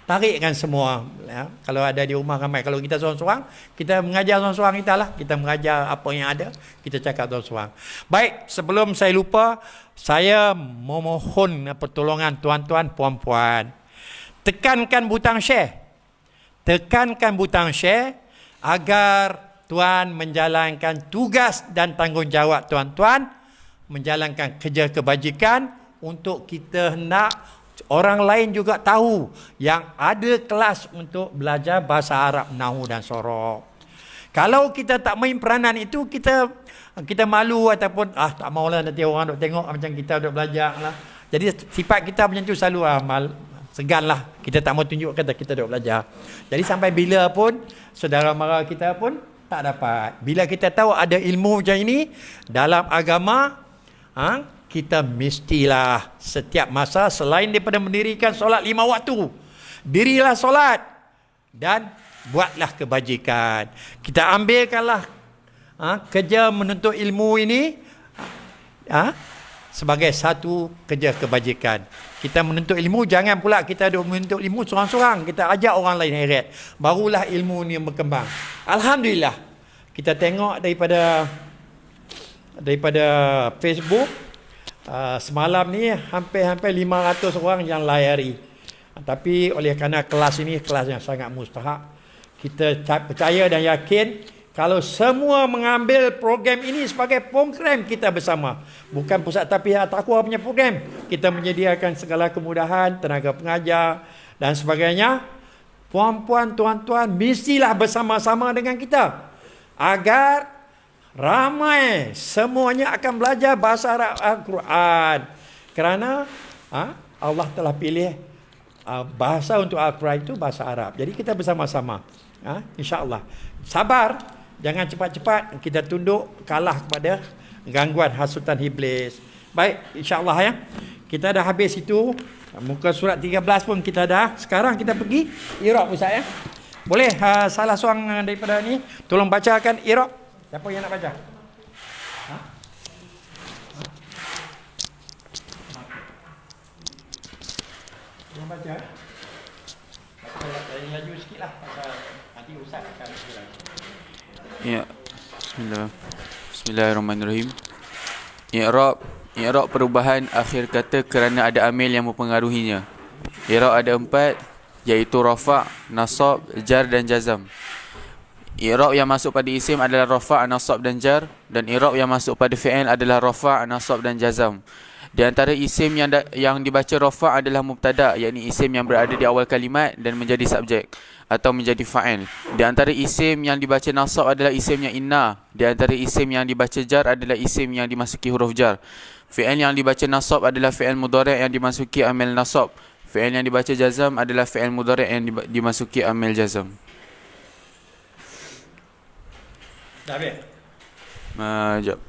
tarikkan semua ya. Kalau ada di rumah ramai, kalau kita seorang-seorang, kita mengajar seorang-seorang kita lah, kita mengajar apa yang ada, kita cakap seorang-seorang. Baik, sebelum saya lupa, saya memohon pertolongan tuan-tuan puan-puan, tekankan butang share agar tuan menjalankan tugas dan tanggungjawab tuan-tuan, menjalankan kerja kebajikan untuk kita nak orang lain juga tahu yang ada kelas untuk belajar bahasa Arab, nahwu dan sorab. Kalau kita tak main peranan itu, kita malu ataupun tak maulah nanti orang duk tengok macam kita duk belajar lah. Jadi sifat kita macam tu selalu segan lah. Kita tak mau tunjuk kata kita duk belajar. Jadi sampai bila pun saudara mara kita pun tak dapat. Bila kita tahu ada ilmu macam ini dalam agama, kita mestilah setiap masa selain daripada mendirikan solat 5 waktu, dirilah solat dan buatlah kebajikan. Kita ambilkanlah kerja menuntut ilmu ini sebagai satu kerja kebajikan. Kita menuntut ilmu, jangan pula kita duk menuntut ilmu seorang-seorang, kita ajak orang lain heret. Barulah ilmu ni berkembang. Alhamdulillah, kita tengok daripada Facebook, semalam ni hampir 500 orang yang layari. Tapi oleh kerana kelas ini kelas yang sangat mustahak, kita percaya dan yakin kalau semua mengambil program ini sebagai program kita bersama, bukan Pusat Tarbiyah Taqwa punya program, kita menyediakan segala kemudahan, tenaga pengajar dan sebagainya. Puan-puan, tuan-tuan, mestilah bersama-sama dengan kita agar ramai semuanya akan belajar bahasa Arab Al-Quran. Kerana Allah telah pilih bahasa untuk Al-Quran itu bahasa Arab. Jadi kita bersama-sama, insya-Allah. Sabar, jangan cepat-cepat kita tunduk kalah kepada gangguan hasutan iblis. Baik, insya-Allah ya. Kita dah habis itu. Muka surat 13 pun kita dah. Sekarang kita pergi i'rab Ustaz ya. Boleh salah seorang daripada ni tolong bacakan i'rab. Siapa yang nak baca? Yang baca? Saya laju sikit lah pasal nanti Ustaz akan bilang. Ya. Bismillahirrahmanirrahim. I'rab perubahan akhir kata kerana ada amil yang mempengaruhinya. I'rab ada 4, iaitu rafa', nasab, jar dan jazam. I'rab yang masuk pada isim adalah rafa', nasab dan jar, dan i'rab yang masuk pada fi'il adalah rafa', nasab dan jazam. Di antara isim yang dibaca rafa' adalah mubtada', yakni isim yang berada di awal kalimat dan menjadi subjek atau menjadi fa'il. Di antara isim yang dibaca nasab adalah isim yang inna. Di antara isim yang dibaca jar adalah isim yang dimasuki huruf jar. Fi'il yang dibaca nasab adalah fi'il mudhari' yang dimasuki amil nasab. Fi'il yang dibaca jazam adalah fi'il mudhari' yang dimasuki amil jazam. Dah habis? Sekejap.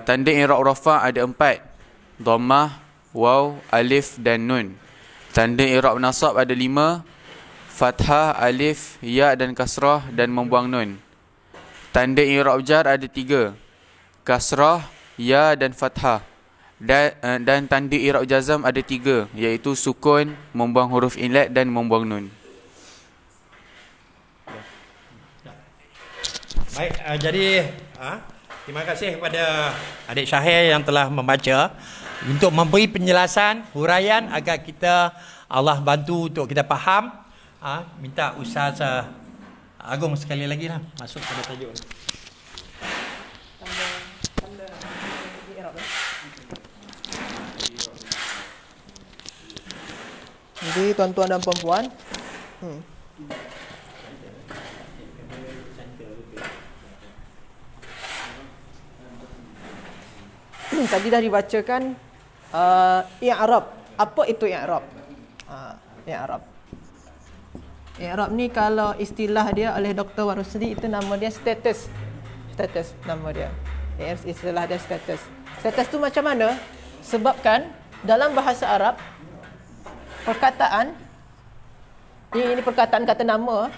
Tanda i'rab rafa' ada 4. Dhammah, waw, alif dan nun. Tanda i'rab nasab ada 5. Fathah, alif, ya dan kasrah dan membuang nun. Tanda i'rab jar ada 3. Kasrah, ya dan fathah. Dan tanda i'rab jazam ada 3, iaitu sukun, membuang huruf illat dan membuang nun. Baik, jadi terima kasih kepada adik Syahir yang telah membaca untuk memberi penjelasan, huraian agar kita Allah bantu untuk kita faham. Minta Ustaz Agong sekali lagi lah masuk pada tajuk ni. Jadi tuan-tuan dan puan-puan, tadi dah dibacakan i'rab. Apa itu i'rab? I'rab. I'rab ni kalau istilah dia oleh Dr. Warusli, itu nama dia status. Status nama dia. istilah dia status. Status tu macam mana? Sebabkan dalam bahasa Arab perkataan ini perkataan kata nama.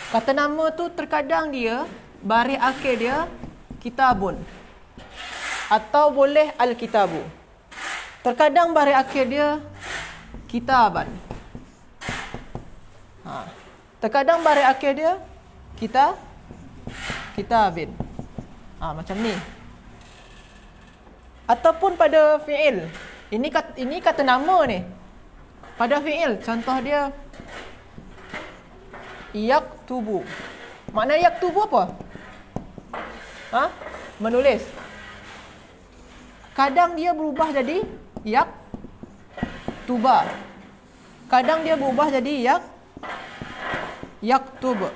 Kata nama tu terkadang dia baris akhir dia kitabun atau boleh al-kitabu. Terkadang baris akhir dia kitaban. Terkadang baris akhir dia kitabin. Macam ni. Ataupun pada fi'il. Ini kata nama ni. Pada fi'il, contoh dia yaktubu. Makna yaktubu apa? Menulis. Kadang dia berubah jadi yaktuba. Kadang dia berubah jadi yaktub.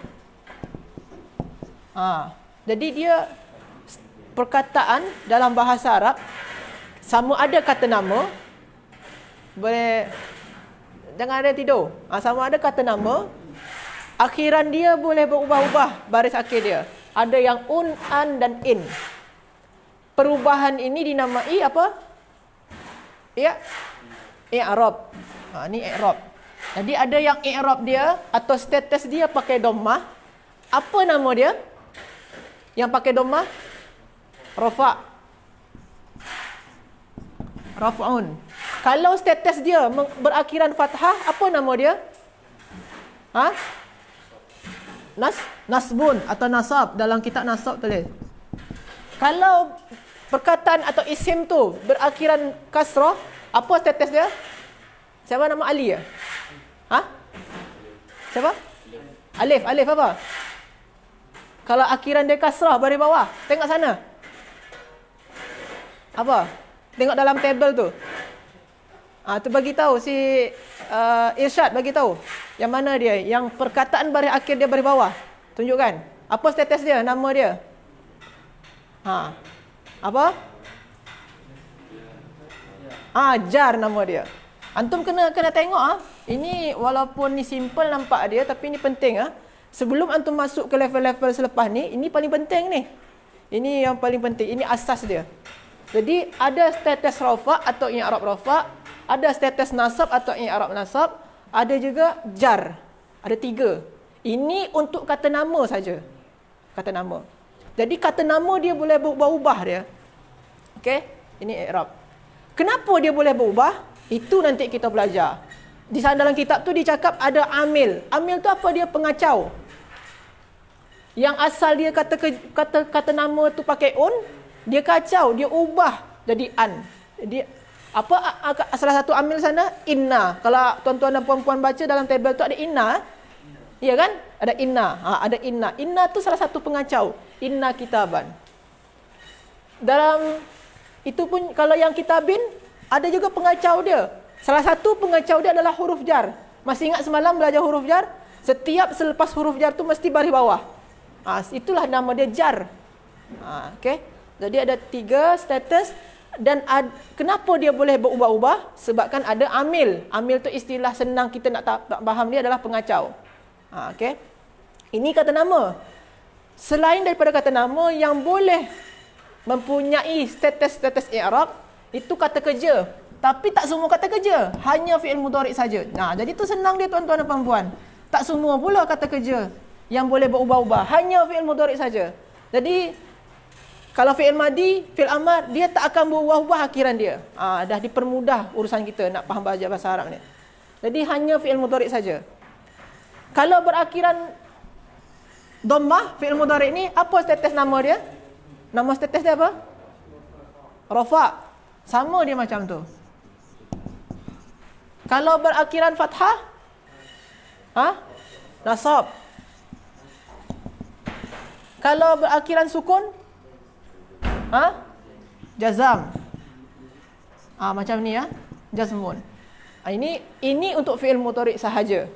Jadi dia perkataan dalam bahasa Arab sama ada kata nama, boleh jangan ada tidur. Sama ada kata nama, akhiran dia boleh berubah-ubah baris akhir dia. Ada yang an dan in. Perubahan ini dinamai apa? I'rab. Ini i'rab. Jadi ada yang i'rab dia atau status dia pakai dhammah. Apa nama dia? Yang pakai dhammah? Rafa'. Raf'un. Kalau status dia berakhiran fathah, apa nama dia? Nasbun atau nasab. Dalam kitab nasab tulis. Kalau perkataan atau isim tu berakhiran kasrah, apa status dia? Siapa nama Ali ya? Siapa? Alif. Alif apa? Kalau akhiran dia kasrah baris bawah, tengok sana. Apa? Tengok dalam tabel tu. Tu bagi tahu si Irsyad bagi tahu. Yang mana dia? Yang perkataan baris akhir dia baris bawah. Tunjukkan. Apa status dia? Nama dia? Apa? Jar nama dia. Antum kena tengok Ini walaupun ni simple nampak dia, tapi ni penting Sebelum antum masuk ke level-level selepas ni, ini paling penting ni. Ini yang paling penting. Ini asas dia. Jadi ada status rafa' atau i'rab rafa', ada status nasab atau i'rab nasab, ada juga jar. Ada 3. Ini untuk kata nama saja. Kata nama. Jadi kata nama dia boleh berubah-ubah dia. Okey? Ini i'rab. Kenapa dia boleh berubah? Itu nanti kita belajar. Di sana dalam kitab tu dicakap ada amil. Amil tu apa dia? Pengacau. Yang asal dia kata nama tu pakai un, dia kacau, dia ubah jadi an. Dia apa salah satu amil sana? Inna. Kalau tuan-tuan dan puan-puan baca dalam tabel tu ada inna. Iya kan? Ada inna. Ada inna. Inna tu salah satu pengacau. Inna kitaban. Dalam itu pun kalau yang kitabin ada juga pengacau dia. Salah satu pengacau dia adalah huruf jar. Masih ingat semalam belajar huruf jar? Setiap selepas huruf jar tu mesti baris bawah. Itulah nama dia jar. Okey. Jadi ada 3 status dan kenapa dia boleh berubah-ubah? Sebabkan ada amil. Amil tu istilah senang kita nak tak faham dia adalah pengacau. Okey. Ini kata nama. Selain daripada kata nama yang boleh mempunyai status-status i'rab, itu kata kerja. Tapi tak semua kata kerja, hanya fi'il mudhari' saja. Jadi tu senang dia tuan-tuan dan puan-puan. Tak semua pula kata kerja yang boleh berubah-ubah, hanya fi'il mudhari' saja. Jadi kalau fi'il madi, fi'il amar, dia tak akan berubah-ubah akhiran dia. Dah dipermudah urusan kita nak faham bahasa Arab ni. Jadi hanya fi'il mudhari' saja. Kalau berakhiran dhammah, fi'il mudhari' ni apa status nama dia? Nama status dia apa? Rafa'. Sama dia macam tu. Kalau berakhiran fathah, nasab. Kalau berakhiran sukun, jazam. Macam ni jazmun. Ini untuk fi'il mudhari' sahaja.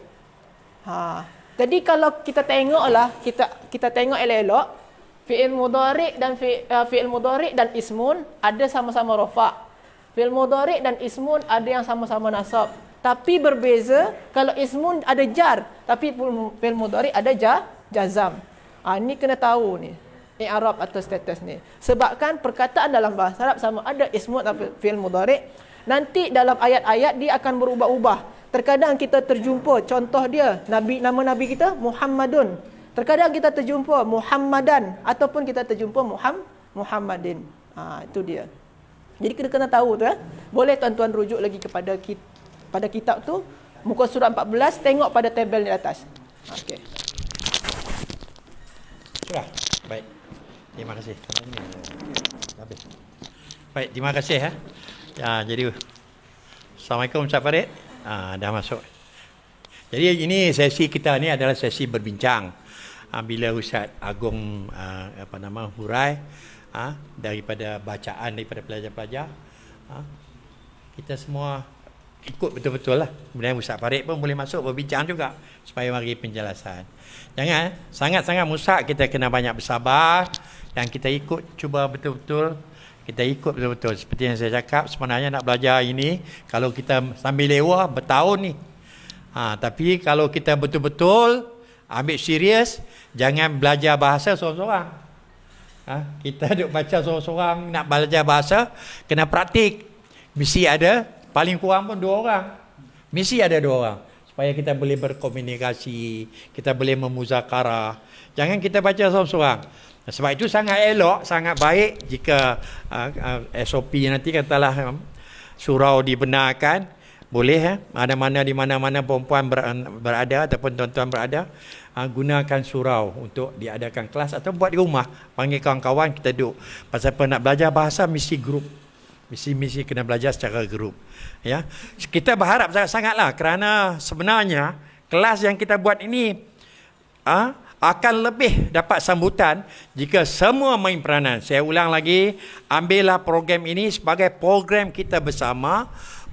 Jadi kalau kita tengoklah, kita tengok elok-elok, fi'il mudhari' dan ismun ada sama-sama rafa'. Fi'il mudhari' dan ismun ada yang sama-sama nasab. Tapi berbeza kalau ismun ada jar, tapi fi'il mudhari' ada jazam. Ni kena tahu ni. i'rab atau status ni. Sebabkan perkataan dalam bahasa Arab sama ada ismun atau fi'il mudhari', nanti dalam ayat-ayat dia akan berubah-ubah. Terkadang kita terjumpa contoh dia nama nabi kita Muhammadun. Terkadang kita terjumpa Muhammadan ataupun kita terjumpa Muhammadin. Itu dia. Jadi kita kena tahu tu Boleh tuan-tuan rujuk lagi pada kitab tu, muka surat 14, tengok pada tabel di atas. Okey. Sudah. Baik. Terima kasih. Habis. Baik, terima kasih jadi Assalamualaikum Ustaz Farid. Dah masuk. Jadi ini sesi kita ni adalah sesi berbincang. Bila Ustaz Agong hurai daripada bacaan daripada pelajar-pelajar, kita semua ikut betul-betul lah. Kemudian Ustaz Farid pun boleh masuk berbincang juga supaya bagi penjelasan. Jangan sangat-sangat musak, kita kena banyak bersabar dan kita cuba betul-betul. Kita ikut betul-betul. Seperti yang saya cakap, sebenarnya nak belajar ini, kalau kita sambil lewat bertahun ni. Tapi kalau kita betul-betul ambil serius, jangan belajar bahasa seorang-seorang. Kita duk baca seorang-seorang, nak belajar bahasa, kena praktik. Mesti ada, paling kurang pun 2 orang. Mesti ada 2 orang. Supaya kita boleh berkomunikasi, kita boleh memuzakarah. Jangan kita baca seorang-seorang. Sebab itu sangat elok, sangat baik jika SOP nanti katalah surau dibenarkan, boleh di mana-mana perempuan berada ataupun tuan-tuan berada, gunakan surau untuk diadakan kelas atau buat di rumah, panggil kawan-kawan, kita duduk. Pasal apa, nak belajar bahasa mesti grup. Mesti kena belajar secara grup. Ya. Kita berharap sangat-sangatlah kerana sebenarnya kelas yang kita buat ini akan lebih dapat sambutan jika semua main peranan. Saya ulang lagi, ambillah program ini sebagai program kita bersama,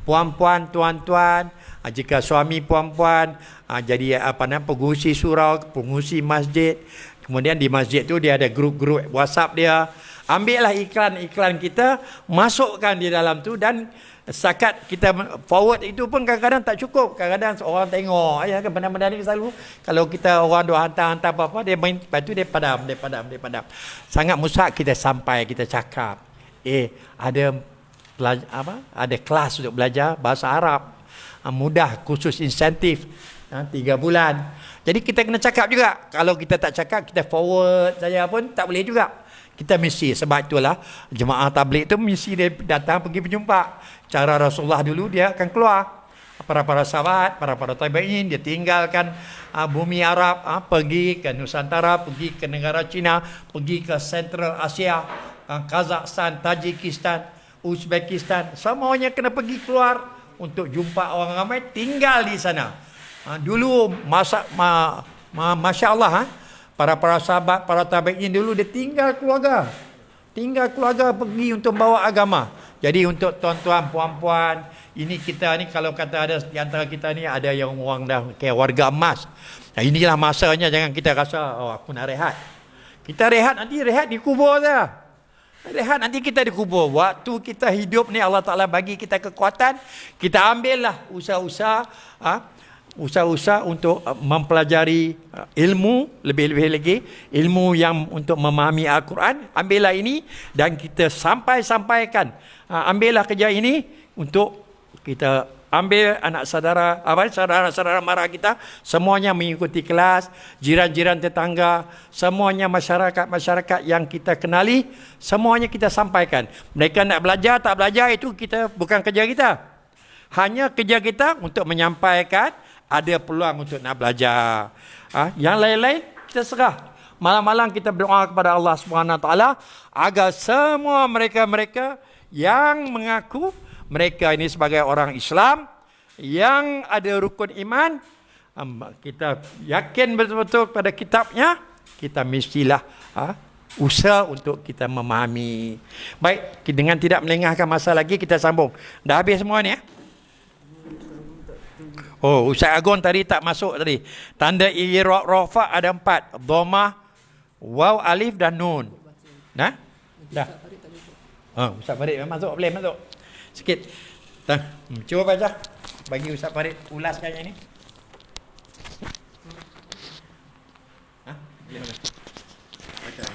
puan-puan, tuan-tuan, jika suami puan-puan jadi pengurusi surau, pengurusi masjid, kemudian di masjid tu dia ada grup-grup WhatsApp dia. Ambillah iklan-iklan kita, masukkan di dalam tu, dan setakat kita forward itu pun kadang-kadang tak cukup. Kadang-kadang orang tengok benda-benda ni selalu kalau kita orang duk hantar apa-apa, dia main, lepas tu dia padam. Sangat musak kita sampai kita cakap ada kelas untuk belajar bahasa Arab, mudah, khusus insentif 3 bulan. Jadi kita kena cakap juga. Kalau kita tak cakap, kita forward saja pun tak boleh juga. Kita mesti, sebab itulah jemaah tabligh tu mesti dia datang pergi berjumpa. Cara Rasulullah dulu, dia akan keluar. Para sahabat, para tabi'in, dia tinggalkan bumi Arab, pergi ke Nusantara, pergi ke negara Cina, pergi ke Central Asia, Kazakhstan, Tajikistan, Uzbekistan, semuanya kena pergi keluar untuk jumpa orang ramai, tinggal di sana. Dulu Masya Allah, para sahabat, para tabi'in dulu dia tinggal keluarga pergi untuk bawa agama. Jadi untuk tuan-tuan, puan-puan, ini kita ni, kalau kata ada di antara kita ni ada yang orang dah kayak warga emas. Inilah masanya, jangan kita rasa aku nak rehat. Kita rehat, nanti rehat di kubur saja. Rehat nanti kita di kubur. Waktu kita hidup ni Allah Ta'ala bagi kita kekuatan, kita ambillah usaha-usaha untuk mempelajari ilmu, lebih-lebih lagi ilmu yang untuk memahami Al-Quran. Ambillah ini dan kita sampaikan. Ambillah kerja ini untuk kita ambil anak saudara mara kita, semuanya mengikuti kelas, jiran-jiran tetangga, semuanya masyarakat yang kita kenali, semuanya kita sampaikan. Mereka nak belajar, tak belajar, itu kita bukan kerja kita. Hanya kerja kita untuk menyampaikan, ada peluang untuk nak belajar. Yang lain-lain kita serah. Malam-malam kita berdoa kepada Allah SWT agar semua mereka-mereka yang mengaku mereka ini sebagai orang Islam yang ada rukun iman, kita yakin betul-betul pada kitabnya, kita mestilah usaha untuk kita memahami. Baik, dengan tidak melengahkan masa lagi, kita sambung. Dah habis semua ni Oh, Ustaz Agon tadi tak masuk tadi. Tanda i'rab ada 4. Dhammah, waw, alif dan nun. Nah? Dah. Ustaz Farid masuk, boleh masuk. Sikit. Cuba baca. Bagi Ustaz Farid ulaskan yang ini. Boleh mana? Baca.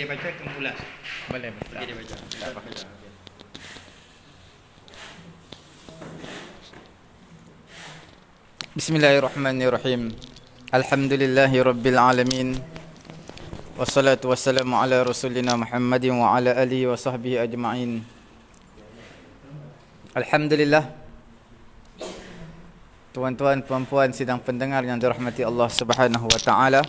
dia baca, kamu ulas. Boleh. Bagi dia baca. Tak apa. Bismillahirrahmanirrahim. Alhamdulillahi rabbil alamin. Wassalatu wassalamu ala rasulina Muhammadin wa ala alihi wa sahbihi ajma'in. Alhamdulillah. Tuan-tuan, puan-puan sidang pendengar yang dirahmati Allah Subhanahu wa taala.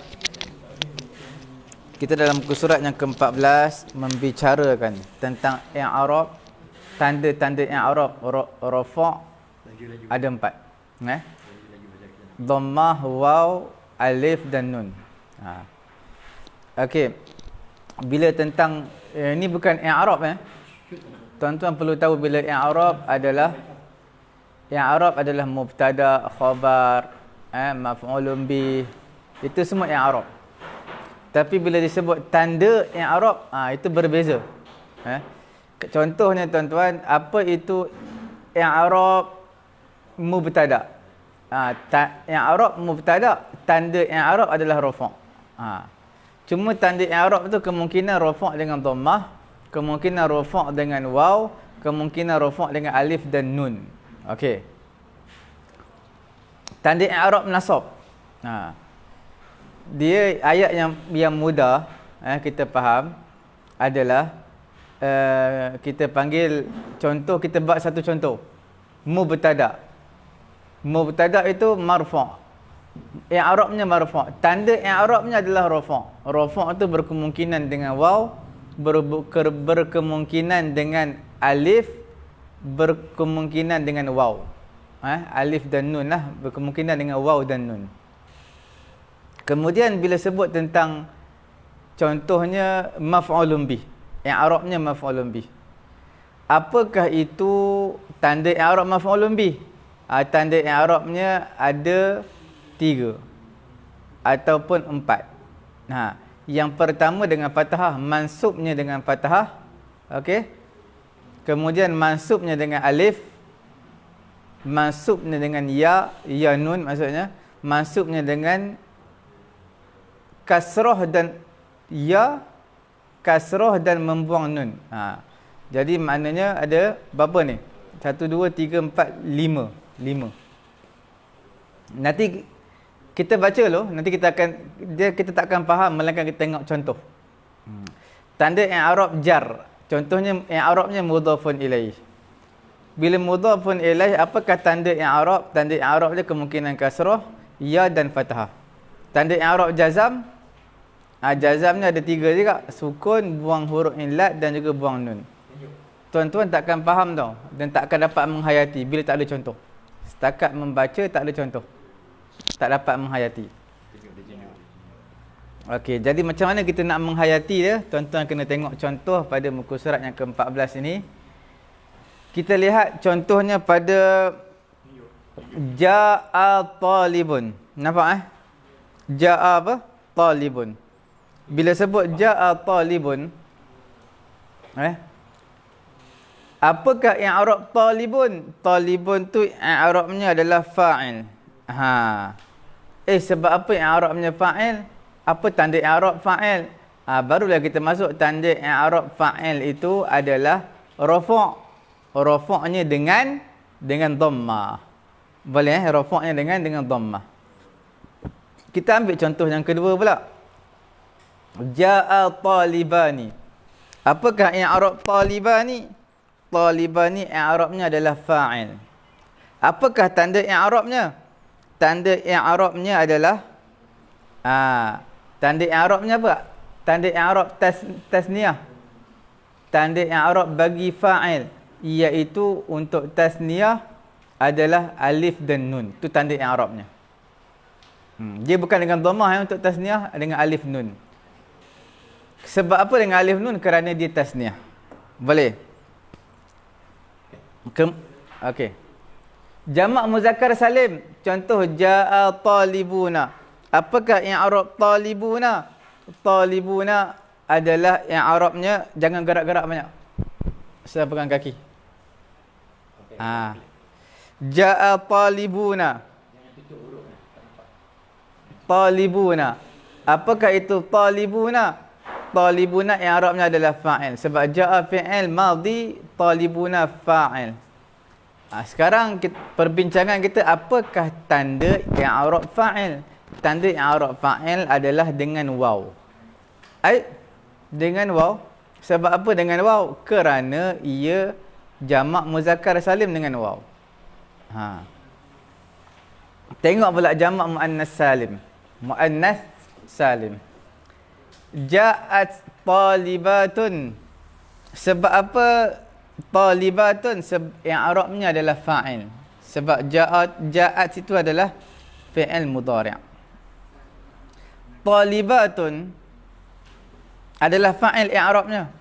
Kita dalam muka surat yang ke-14 membicarakan tentang i'rab, tanda-tanda i'rab rafa' ada 4. Dhammah, waw, alif dan nun. Okey. Bila tentang ini bukan i'rab Tuan-tuan perlu tahu bila i'rab adalah mubtada, khabar, maf'ulun bih. Itu semua i'rab. Tapi bila disebut tanda i'rab, itu berbeza. Contohnya tuan-tuan, apa itu i'rab mubtada? I'rab mubtada, tanda i'rab adalah rafa'. Cuma tanda i'rab tu kemungkinan rafa' dengan dhammah, kemungkinan rafa' dengan waw, kemungkinan rafa' dengan alif dan nun. Okey. Tanda i'rab nasab. Dia ayat yang mudah kita faham adalah kita panggil contoh, kita buat satu contoh. Mubtada. Mubtada itu marfa'. I'rabnya marfa'. Tanda i'rabnya adalah rafa'. Rafa' itu berkemungkinan dengan waw, berkemungkinan dengan alif, berkemungkinan dengan waw. Alif dan nun lah, berkemungkinan dengan waw dan nun. Kemudian bila sebut tentang contohnya maf'ulun bih. I'rabnya maf'ulun bih. Apakah itu tanda i'rab maf'ulun bih? Tanda i'rabnya ada 3 ataupun 4. Yang pertama dengan fathah, mansubnya dengan fathah. Okey. Kemudian mansubnya dengan alif, mansubnya dengan ya nun maksudnya, mansubnya dengan kasrah dan ya, kasrah dan membuang nun. Jadi maknanya ada berapa ni? 1 2 3 4 5. Nanti kita baca loh, nanti kita tak akan faham melainkan kita tengok contoh. Tanda i'rab jar. Contohnya i'rabnya mudhafun ilaih. Bila mudhafun ilaih, apakah tanda i'rab? Tanda i'rab dia kemungkinan kasrah, ya dan fathah. Tanda i'rab jazam, jazamnya ada 3 juga, sukun, buang huruf illat dan juga buang nun. Tuan-tuan takkan faham tau, dan takkan dapat menghayati bila tak ada contoh. Setakat membaca tak ada contoh, tak dapat menghayati. Okey, jadi macam mana kita nak menghayati dia? Tuan-tuan kena tengok contoh pada muka surat yang ke-14 ini. Kita lihat contohnya pada ja'a talibun. Nampak Ja'a apa? Talibun. Bila sebut ja'a talibun, apakah i'rab talibun? Talibun tu i'rabnya adalah fa'il. Sebab apa i'rabnya fa'il? Apa tanda i'rab fa'il? Barulah kita masuk tanda i'rab fa'il itu adalah rafa'. Rafa'nya dengan dhammah. Boleh rafa'nya dengan dhammah. Kita ambil contoh yang kedua pula. Ja'a talibani. Apakah i'rab talibani? Talibani i'rabnya adalah fa'il. Apakah tanda i'rabnya? Tanda i'rabnya adalah tanda i'rabnya apa? Tanda i'rab tasniyah. Tanda i'rab bagi fa'il, iaitu untuk tasniyah adalah alif dan nun. Itu tanda i'rabnya. Dia bukan dengan dhammah untuk tasniyah, dengan alif nun. Sebab apa dengan alif nun? Kerana dia tasniyah. Boleh? Okey. Jamak muzakkar salim. Contoh ja'a talibuna. Apakah i'rab talibuna? Talibuna adalah i'rabnya, jangan gerak-gerak banyak. Saya pegang kaki. Ja'a talibuna. Talibuna. Apakah itu talibuna? talibuna i'rabnya adalah fa'il. Sebab ja'a fi'il madhi, talibuna fa'il. Sekarang perbincangan kita, apakah tanda i'rab fa'il? Tanda i'rab fa'il adalah dengan waw. Dengan waw. Sebab apa dengan waw? Kerana ia jamak muzakkar salim dengan waw. Tengok pula jamak muannas salim. Muannas salim. Ja'at talibatun. Sebab apa talibatun? I'rabnya adalah fa'il. Sebab ja'at itu adalah fi'il mudhari'. Talibatun adalah fa'il i'rabnya.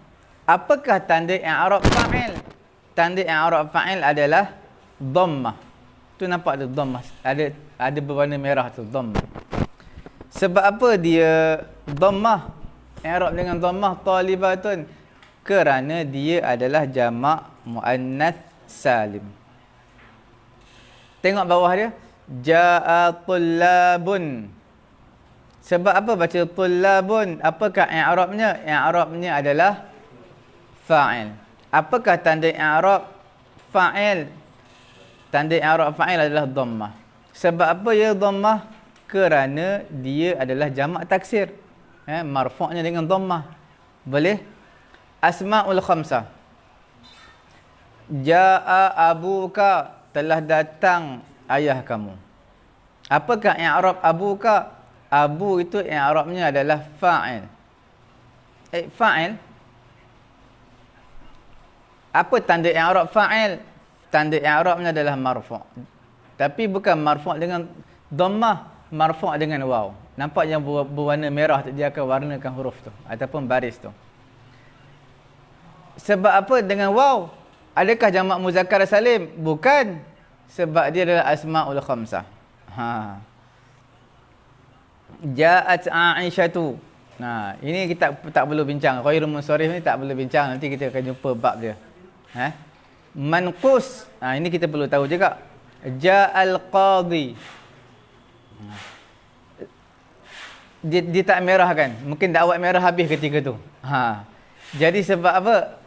Apakah tanda i'rab fa'il? Tanda i'rab fa'il adalah dhammah. Tu nampak tu dhammah. Ada berwarna merah tu dhammah. Sebab apa dia dhammah? I'rab dengan dhammah talibatun, kerana dia adalah jamak muannas salim. Tengok bawah dia, jaa tullabun. Sebab apa baca tullabun? Apakah i'rabnya? I'rabnya adalah fa'il. Apakah tanda i'rab fa'il? Tanda i'rab fa'il adalah dhammah. Sebab apa ya dhammah? Kerana dia adalah jamak taksir. Marfu'nya dengan dhammah. Boleh? Asma'ul khamsah. Ja'a abuka, telah datang ayah kamu. Apakah i'rab abuka? Abu itu i'rabnya adalah fa'il. Fa'il. Apa tanda i'rab fa'il? Tanda i'rabnya adalah marfu'. Tapi bukan marfu' dengan dhammah, marfu' dengan waw. Nampak yang berwarna merah tu, dia akan warnakan huruf tu ataupun baris tu. Sebab apa dengan waw? Adakah jamak muzakkar salim? Bukan. Sebab dia adalah asma'ul khamsah. Ja'at Aisyatu. Nah, ini kita tak perlu bincang. Ghairul munsharif ni tak perlu bincang. Nanti kita akan jumpa bab dia. Manqus. Ini kita perlu tahu juga. Ja'al qadhi. Dia tak merah kan? Mungkin dakwat merah habis ketika tu. Jadi sebab apa?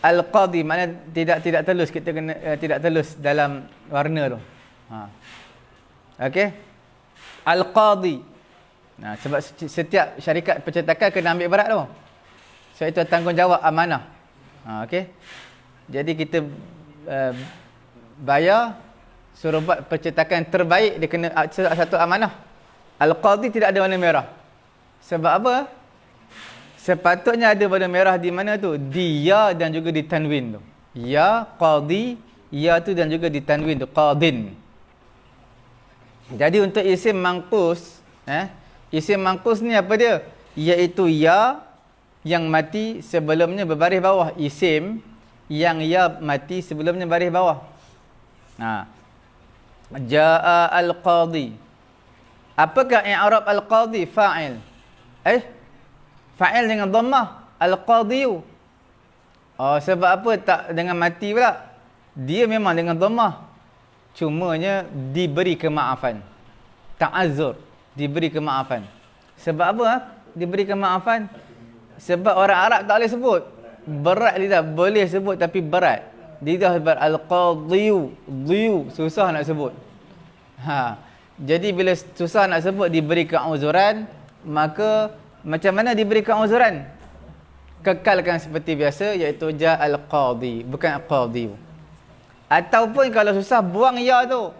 Al-qadhi maknanya tidak telus, kita kena tidak telus dalam warna tu. Okey. Al-qadhi. Sebab setiap syarikat percetakan kena ambil berat tu. So itu tanggungjawab amanah. Okey. Jadi kita bayar, suruh buat percetakan terbaik, dia kena satu amanah. Al-qadhi tidak ada warna merah. Sebab apa? Sepatutnya ada warna merah di mana tu? Di ya dan juga di tanwin tu. Ya, qadhi, ya tu dan juga di tanwin tu, qadin. Jadi untuk isim manqus, isim manqus ni apa dia? Iaitu ya yang mati sebelumnya berbaris bawah. Isim yang ya mati sebelumnya baris bawah. Jaa al-qadhi. Apakah i'rab al-qadhi? Fa'il. Fa'il dengan dhammah. Al-qadhiyu. Sebab apa tak dengan mati pula? Dia memang dengan dhammah. Cumanya diberi kemaafan. Ta'azzur. Diberi kemaafan. Sebab apa? Diberi kemaafan. Sebab orang Arab tak boleh sebut. Berat lidah. Boleh sebut tapi berat. Lidah sebab al-qadhiyu. Dhiyu. Susah nak sebut. Jadi bila susah nak sebut, diberi keuzuran, maka macam mana diberi keuzuran? Kekalkan seperti biasa, iaitu ja'al qadhi, bukan qadhi. Ataupun kalau susah, buang ya tu.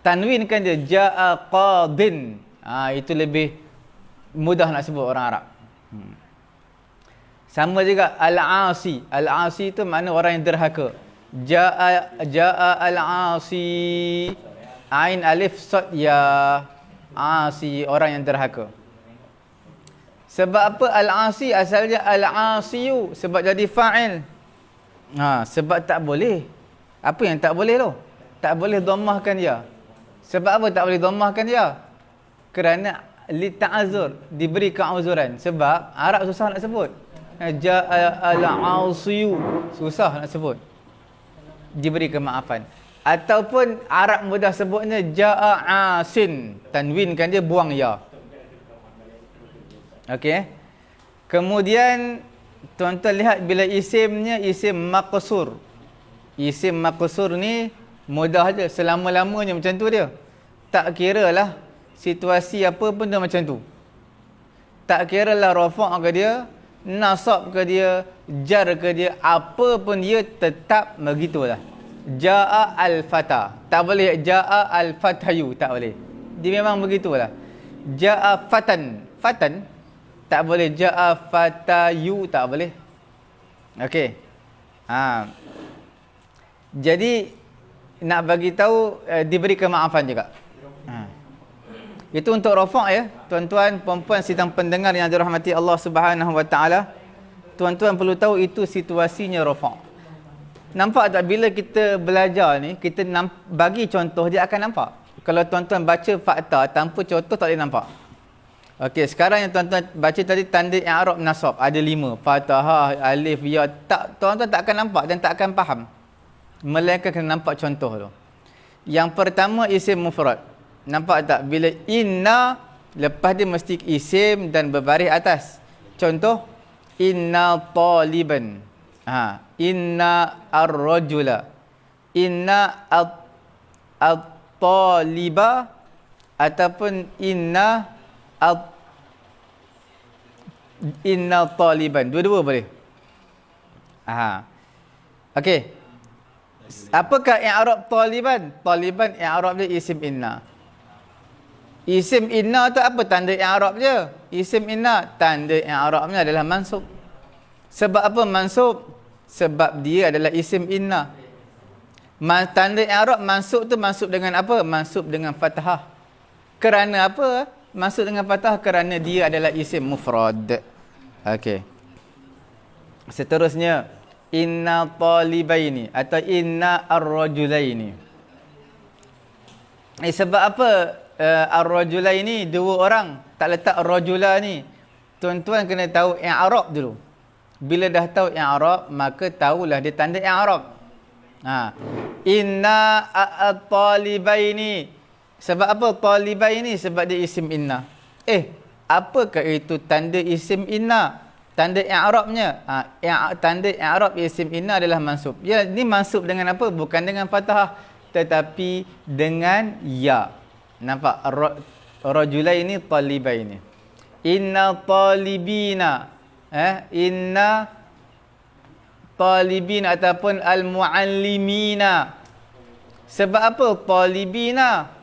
Tanwinkan dia, ja'a qadin. Itu lebih mudah nak sebut orang Arab. Sama juga al-asi. Al-asi itu makna orang yang derhaka. Ja'a al-asi. Ain alif sad ya. Asi, orang yang derhaka. Sebab apa al-asi? Asalnya al-asiyu. Sebab jadi fa'il. Sebab tak boleh. Apa yang tak boleh tu? Tak boleh dhammahkan ya. Sebab apa tak boleh dhammahkan ya? Kerana li ta'azur, diberi keuzuran. Sebab Arab susah nak sebut. Ja'a al-asiyu, susah nak sebut. Diberi kemaafan. Ataupun Arab mudah sebutnya ja'a asin, tanwinkan dia, buang ya. Okey. Kemudian tuan-tuan lihat bila isimnya isim maqsur. Isim maqsur ni mudah je, selama-lamanya macam tu dia. Tak kira lah situasi apa pun dia macam tu. Tak kira lah rafa' ke dia, nasab ke dia, jar ke dia, apa pun dia tetap begitulah. Ja'a al-fata. Tak boleh ja'a al-fatayu, tak boleh. Dia memang begitulah. Ja'a fatan. Fatan tak boleh, ja'a fatayu tak boleh. Okey. Jadi nak bagi tahu diberi kemaafan juga. Itu untuk rafa' ya. Tuan-tuan, puan-puan sidang pendengar yang dirahmati Allah Subhanahu wa taala. Tuan-tuan perlu tahu itu situasinya rafa'. Nampak tak bila kita belajar ni, kita bagi contoh dia akan nampak. Kalau tuan-tuan baca fakta tanpa contoh tak boleh nampak. Okey, sekarang yang tuan-tuan baca tadi tanda i'rab nasab ada 5. Fathah, alif, ya, tak, tuan-tuan tak akan nampak dan tak akan faham. Melainkan kena nampak contoh tu. Yang pertama isim mufrad. Nampak tak? Bila inna, lepas dia mesti isim dan berbaris atas. Contoh, inna taliban. Inna ar-rajula. Inna at-taliba. Ataupun inna taliban. Dua-dua boleh. Okey. Apakah i'rab taliban? Taliban i'rab dia isim inna. Isim inna tu apa tanda i'rab dia? Isim inna tanda i'rabnya adalah mansub. Sebab apa mansub? Sebab dia adalah isim inna. Tanda i'rab mansub tu mansub dengan apa? Mansub dengan fathah. Kerana apa? Mansub dengan fathah kerana dia adalah isim mufrad. Okey. Seterusnya, inna talibaini atau inna ar-rajulaini. Sebab apa ar-rajulaini dua orang, tak letak rajula ni. Tuan-tuan kena tahu i'rab dulu. Bila dah tahu i'rab, maka tahulah dia tanda i'rab. Inna at-talibaini. Sebab apa talibaini? Sebab dia isim inna. Apakah itu tanda isim inna? Tanda i'rabnya. Tanda i'rab isim inna adalah mansub. Ya, ini mansub dengan apa? Bukan dengan fathah, tetapi dengan ya. Nampak? Rajulaini talibaini. Inna talibina. Inna talibina ataupun al-muallimina. Sebab apa talibina?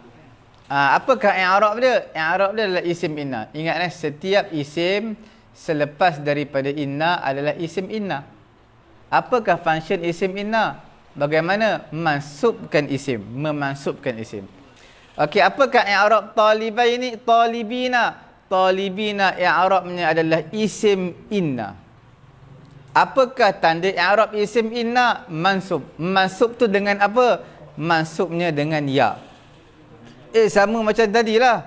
Apakah i'rab dia? I'rab dia adalah isim inna. Ingat setiap isim selepas daripada inna adalah isim inna. Apakah function isim inna? Bagaimana mansubkan isim, memansubkan isim. Okey, apakah i'rab talibaini? Talibina. Talibina i'rabnya adalah isim inna. Apakah tanda i'rab isim inna? Mansub. Mansub tu dengan apa? Mansubnya dengan ya. Sama macam tadilah.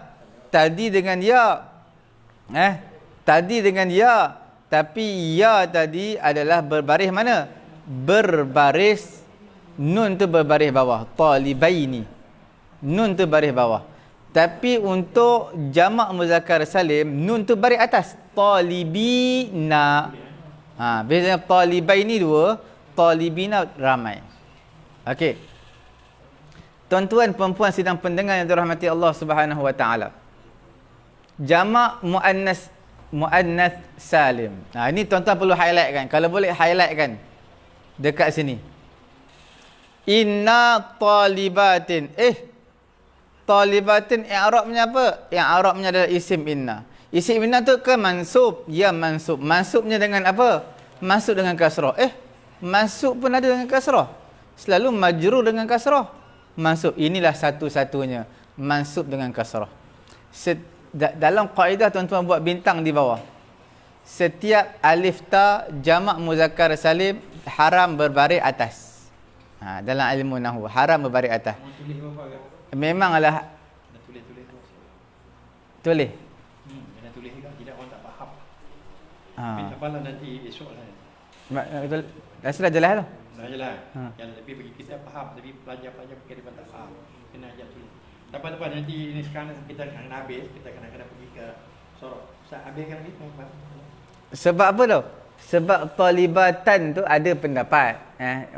Tadi dengan ya. Tadi dengan ya. Tapi ya tadi adalah berbaris mana? Berbaris. Nun tu berbaris bawah. Talibaini. Nun tu baris bawah. Tapi untuk jamak muzakkar salim, nun tu baris atas. Talibina. Biasanya talibaini dua, talibina ramai. Okey. Tuan-tuan perempuan sidang pendengar yang dirahmati Allah Subhanahu wa taala. Jamak muannas salim. Ini tuan-tuan perlu highlight kan. Kalau boleh highlight kan dekat sini. Inna talibatin. Talibatin i'rabnya apa? I'rabnya adalah isim inna. Isim inna tu ke mansub? Ya mansub. Mansubnya dengan apa? Mansub dengan kasrah. Mansub pun ada dengan kasrah. Selalu majrur dengan kasrah. Mansub. Inilah satu-satunya. Mansub dengan kasrah. Dalam kaedah tuan-tuan buat bintang di bawah. Setiap alif ta jamak muzakkar salim haram berbaris atas. Dalam ilmu nahwu haram berbaris atas. Memanglah tulis. Kena tulis juga, tidak orang tak faham. Tak apalah nanti esok lah. Dah sudah jelas tu. Dah jelas. Yang lebih bagi kita faham, tapi pelajar-pelajar mungkin dia tak faham. Kena ajar tulis. Tak apa-apa, nanti ini sekarang kita akan habis, kita kena pergi ke Sorok. Ustaz habiskan lagi tuan-tuan. Sebab apa tu? Sebab talibatan tu ada pendapat.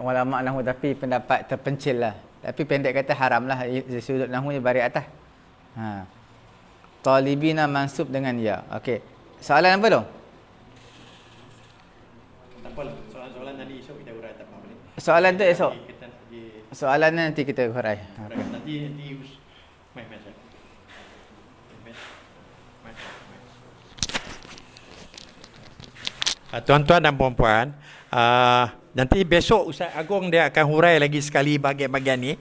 Ulama nahwu tapi pendapat terpencil lah. Tapi pendek kata haram lah. Sudut nahwu ni baris atas. Talibina mansub dengan ya. Okey. Soalan apa tu? Tak apalah. Soalan-soalan nanti esok kita urai tak apa boleh. Soalan tu esok. Kita pergi Soalan nanti kita hurai. nanti mai. Tuan-tuan dan puan-puan, nanti besok Ustaz Agong dia akan hurai lagi sekali bahagian-bahagian ni,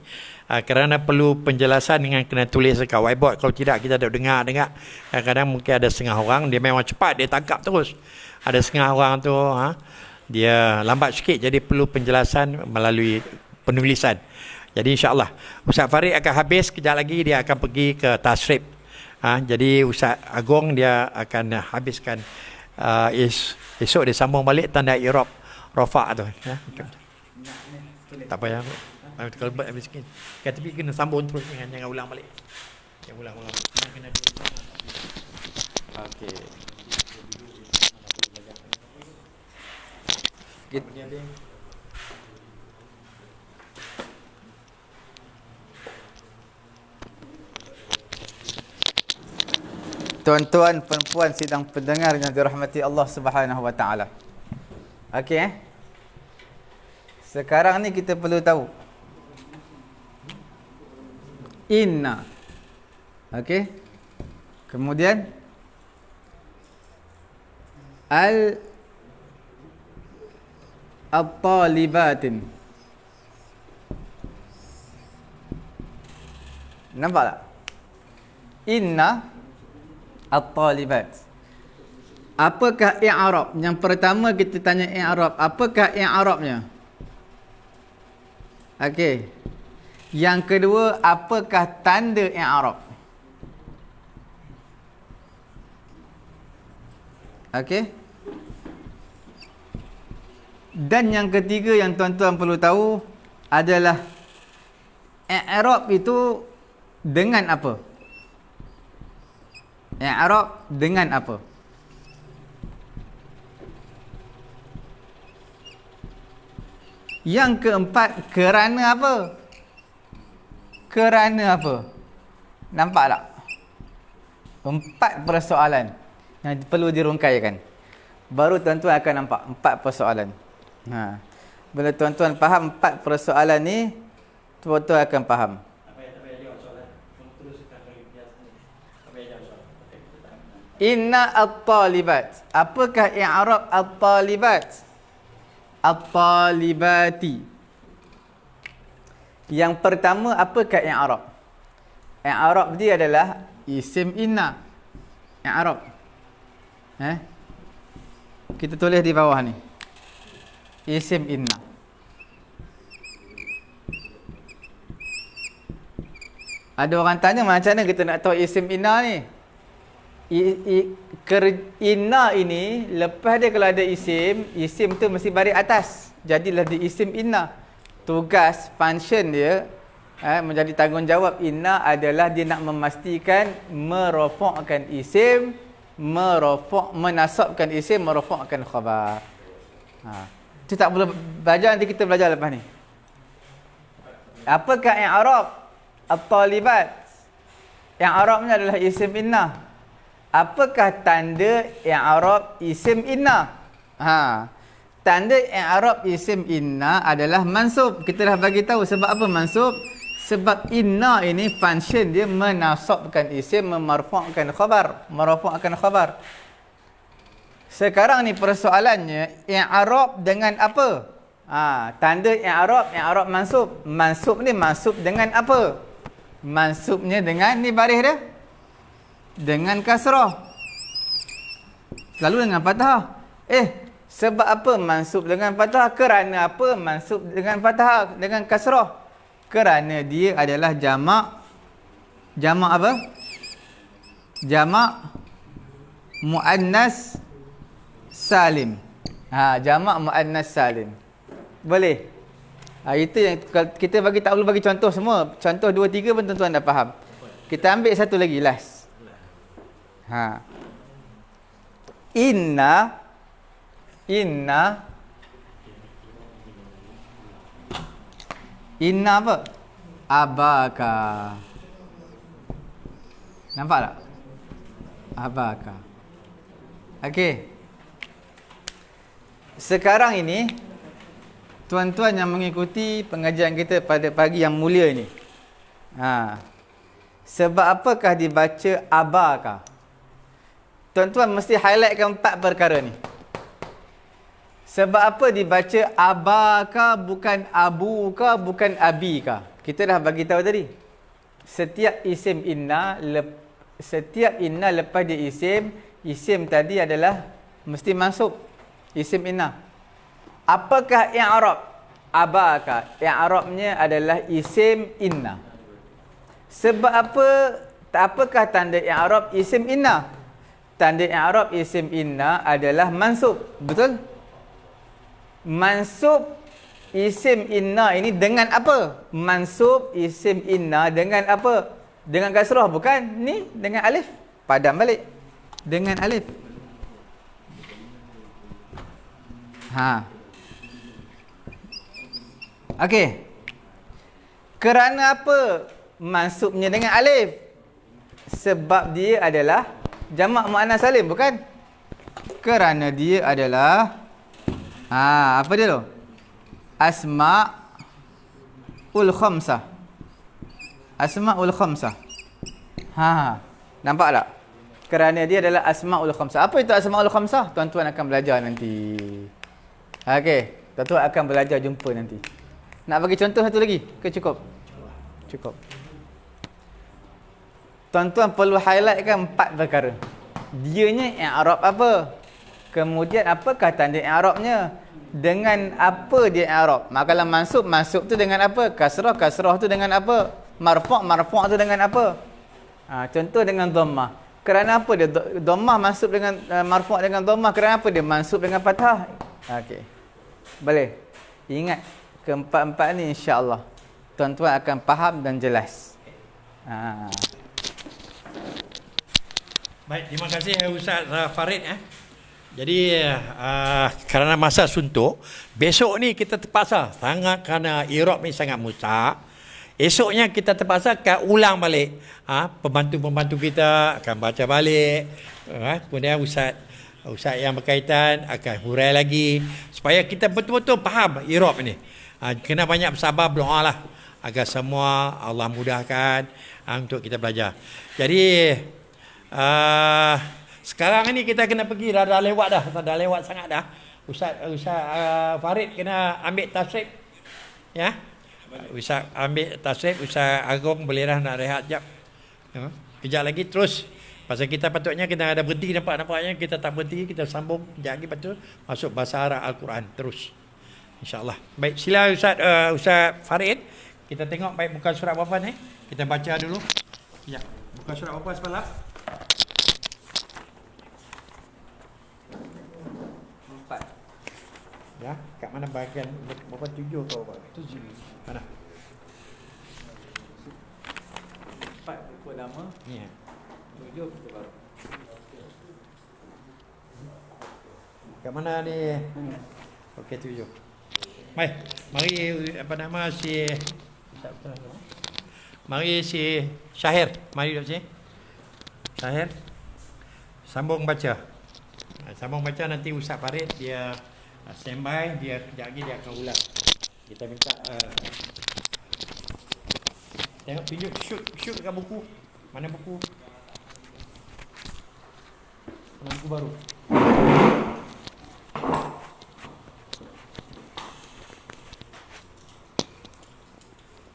kerana perlu penjelasan dengan kena tulis dekat whiteboard. Kalau tidak kita tak dengar. Kadang-kadang mungkin ada setengah orang dia memang cepat, dia tangkap terus. Ada setengah orang tu dia lambat sikit, jadi perlu penjelasan melalui penulisan. Jadi insya-Allah Ustaz Farid akan habis kejap lagi, dia akan pergi ke tasrif. Jadi Ustaz Agong dia akan habiskan, esok dia sambung balik tanda i'rab rafa' tu. Tak payah. Kalau buat habis sikit. Tapi kena sambung terus, jangan ulang balik. Jangan ulang. Kena dulu. Okey. Tuan-tuan, perempuan, sidang pendengar yang dirahmati Allah Subhanahu wa taala. Okey Sekarang ni kita perlu tahu inna. Okey. Kemudian at-talibatin. Nampak tak? Inna at-talibat. Apakah i'rab? Yang pertama kita tanya i'rab. Apakah i'rabnya? Okey. Yang kedua, apakah tanda i'rab? Okey. Dan yang ketiga yang tuan-tuan perlu tahu adalah i'rab itu dengan apa? I'rab dengan apa? Yang keempat, kerana apa? Kerana apa? Nampak tak? 4 persoalan yang perlu dirungkaikan. Baru tuan-tuan akan nampak 4 persoalan. Bila tuan-tuan faham 4 persoalan ni, tuan-tuan akan faham. Inna at-talibat. Apakah i'rab at-talibat? At-talibati. Yang pertama, apakah i'rab? I'rab dia adalah isim inna. I'rab. Kita tulis di bawah ni. Isim inna. Ada orang tanya macam mana kita nak tahu isim inna ni? Inna ini lepas dia kalau ada isim tu mesti baris atas. Jadilah di isim inna. Tugas function dia menjadi tanggungjawab inna adalah dia nak memastikan merafa'kan isim, menasabkan isim, merafa'kan khabar. Itu tak boleh belajar, nanti kita belajar lepas ni. Apakah i'rab at-talibat? I'rabnya adalah isim inna. Apakah tanda i'rab isim inna? Tanda i'rab isim inna adalah mansub. Kita dah bagi tahu sebab apa mansub? Sebab inna ini function dia menasabkan isim, memarfa'kan khabar, merafa'kan khabar. Sekarang ni persoalannya, i'rab dengan apa? Tanda i'rab mansub. Mansub ni mansub dengan apa? Mansubnya dengan ni baris dia. Dengan kasrah. Selalu dengan fathah. Sebab apa mansub dengan fathah? Kerana apa mansub dengan fathah, dengan kasrah? Kerana dia adalah jamak. Jamak apa? Jamak muannas salim. Jamak muannas salim. Boleh? Itu yang kita bagi, tak perlu bagi contoh semua. Contoh 2 3 pun tuan-tuan dah faham. Kita ambil satu lagi last. Inna Inna apa? Abaka. Nampak tak? Abaka. Okey. Sekarang ini tuan-tuan yang mengikuti pengajian kita pada pagi yang mulia ini. Sebab apakah dibaca abaka? Tuan-tuan mesti highlightkan 4 perkara ni. Sebab apa dibaca abaka bukan abuka bukan abika? Kita dah bagi tahu tadi. Setiap inna lepas dia isim tadi adalah mesti mansub. Isim inna. Apakah i'rab abaka? I'rabnya adalah isim inna. Sebab apa? Apakah tanda i'rab isim inna? Tanda i'rab isim inna adalah mansub. Betul? Mansub isim inna ini dengan apa? Mansub isim inna dengan apa? Dengan kasrah, bukan? Ni dengan alif. Padam balik. Dengan alif. Okey. Kerana apa mansubnya dengan alif? Sebab dia adalah jamak muannas salim, bukan? Kerana dia adalah apa dia tu? Asma'ul khamsah. Asma'ul khamsah. Nampak tak? Kerana dia adalah asma'ul khamsah. Apa itu asma'ul khamsah? Tuan-tuan akan belajar nanti. Okey, tuan-tuan akan belajar jumpa nanti. Nak bagi contoh satu lagi ke cukup? Cukup. Tuan-tuan perlu highlightkan 4 perkara. Dianya i'rab apa? Kemudian apakah tanda i'rabnya? Dengan apa dia i'rab? Kalau mansub tu dengan apa? Kasrah tu dengan apa? Marfu' tu dengan apa? Contoh dengan dhammah. Kerana apa dia dhammah mansub dengan marfu' dengan dhammah? Kerana apa dia mansub dengan fathah? Okey. Boleh. Ingat keempat-empat ni insya-Allah tuan-tuan akan faham dan jelas. Baik, terima kasih Ustaz Farid. Jadi kerana masa suntuk, besok ni kita terpaksa sangat kerana i'rab ni sangat mustahak. Esoknya kita terpaksa akan ulang balik. Pembantu-pembantu kita akan baca balik. Kemudian Ustaz yang berkaitan akan hurai lagi supaya kita betul-betul faham i'rab ni. Kena banyak bersabar, berdoa lah agar semua Allah mudahkan untuk kita belajar. Jadi sekarang ni kita kena pergi, dah lewat sangat dah. Ustaz Farid kena ambil tasrif. Ya. Ustaz ambil tasrif, Ustaz Agong boleh dah nak rehat jap. Kejap lagi terus. Pasal kita patutnya kita ada berhenti, nampaknya kita tak berhenti, kita sambung kejap lagi betul masuk bahasa Arab Al-Quran terus. InsyaAllah. Baik, sila Ustaz Farid. Kita tengok baik buka surat berapa ni. Kita baca dulu. Ya. Buka surat berapa semalam? 4. Ya, kat mana bahagian berapa 7 atau apa? 7. Mana? 4 buku lama. Ni. 7 buku baru. Kat mana ni? Okey, 7. Baik, mari mari si Syahir, mari duduk sini. Syahir, sambung baca. Sambung baca, nanti Ustaz Farid dia standby, dia kejap lagi dia akan ulang. Kita minta tengok, tunjuk, shoot dekat buku. Mana buku? Mana buku baru?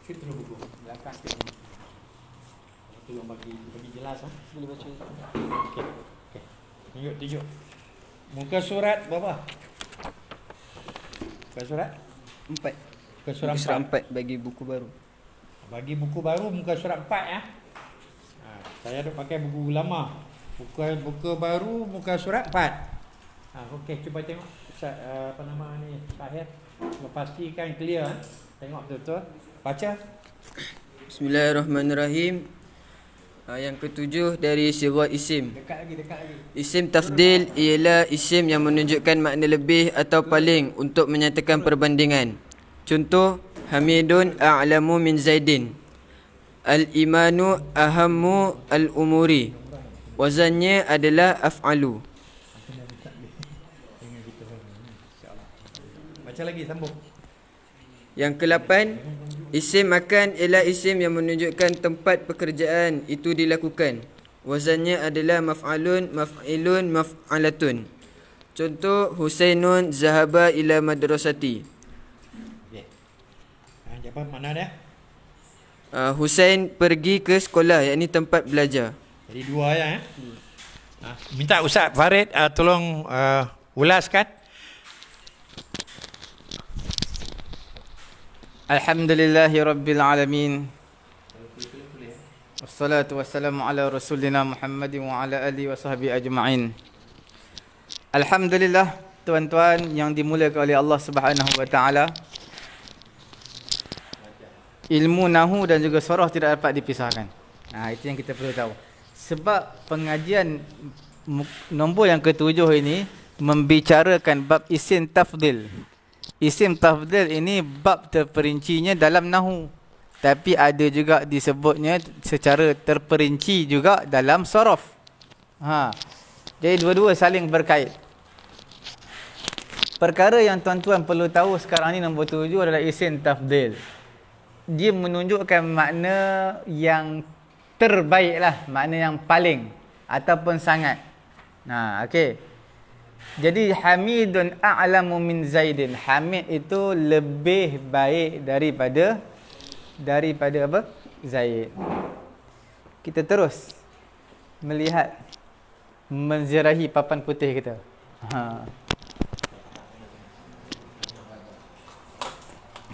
Shoot terus buku. Belakang sikit. Tolong bagi jelas. Boleh baca. Okey. Tunjuk. Muka surat berapa? Muka surat? 4. Muka surat 4 bagi buku baru. Bagi buku baru muka surat 4 ya. Saya ada pakai buku lama. Buku baru muka surat 4. Okey, cuba tengok Ustaz apa nama ni Tahir. Pastikan clear. Tengok betul-betul. Baca. Bismillahirrahmanirrahim. Yang ketujuh dari sirah isim. Isim tafdil ialah isim yang menunjukkan makna lebih atau paling untuk menyatakan perbandingan. Contoh, Hamidun a'lamu min Zaidin. Al-imanu ahammu al-umuri. Wazannya adalah af'alu. Baca lagi, sambung. Yang ke-8, isim makan ialah isim yang menunjukkan tempat pekerjaan itu dilakukan. Wazannya adalah maf'alun, maf'ilun, maf'alatun. Contoh, Husainun zahaba ila madrasati. Jawapan mana dia? Husain pergi ke sekolah, yakni tempat belajar. Jadi 2 ya. Minta Ustaz Farid tolong ulaskan. Alhamdulillahi Rabbil Alamin. Wassalatu wassalamu ala rasulina Muhammadin wa ala alihi wa sahbihi ajma'in. Alhamdulillah, tuan-tuan yang dimuliakan oleh Allah Subhanahu wa taala. Ilmu nahu dan juga surah tidak dapat dipisahkan. Itu yang kita perlu tahu. Sebab pengajian nombor yang ketujuh ini membicarakan bab isim tafdil. Isim tafdil ini bab terperincinya dalam nahu. Tapi ada juga disebutnya secara terperinci juga dalam sorof. Jadi dua-dua saling berkait. Perkara yang tuan-tuan perlu tahu sekarang ni nombor 7 adalah isim tafdil. Dia menunjukkan makna yang terbaik lah. Makna yang paling ataupun sangat. Okey. Jadi Hamidun a'lamu min Zaidin. Hamid itu lebih baik daripada apa? Zaid. Kita terus melihat, menziarahi papan putih kita.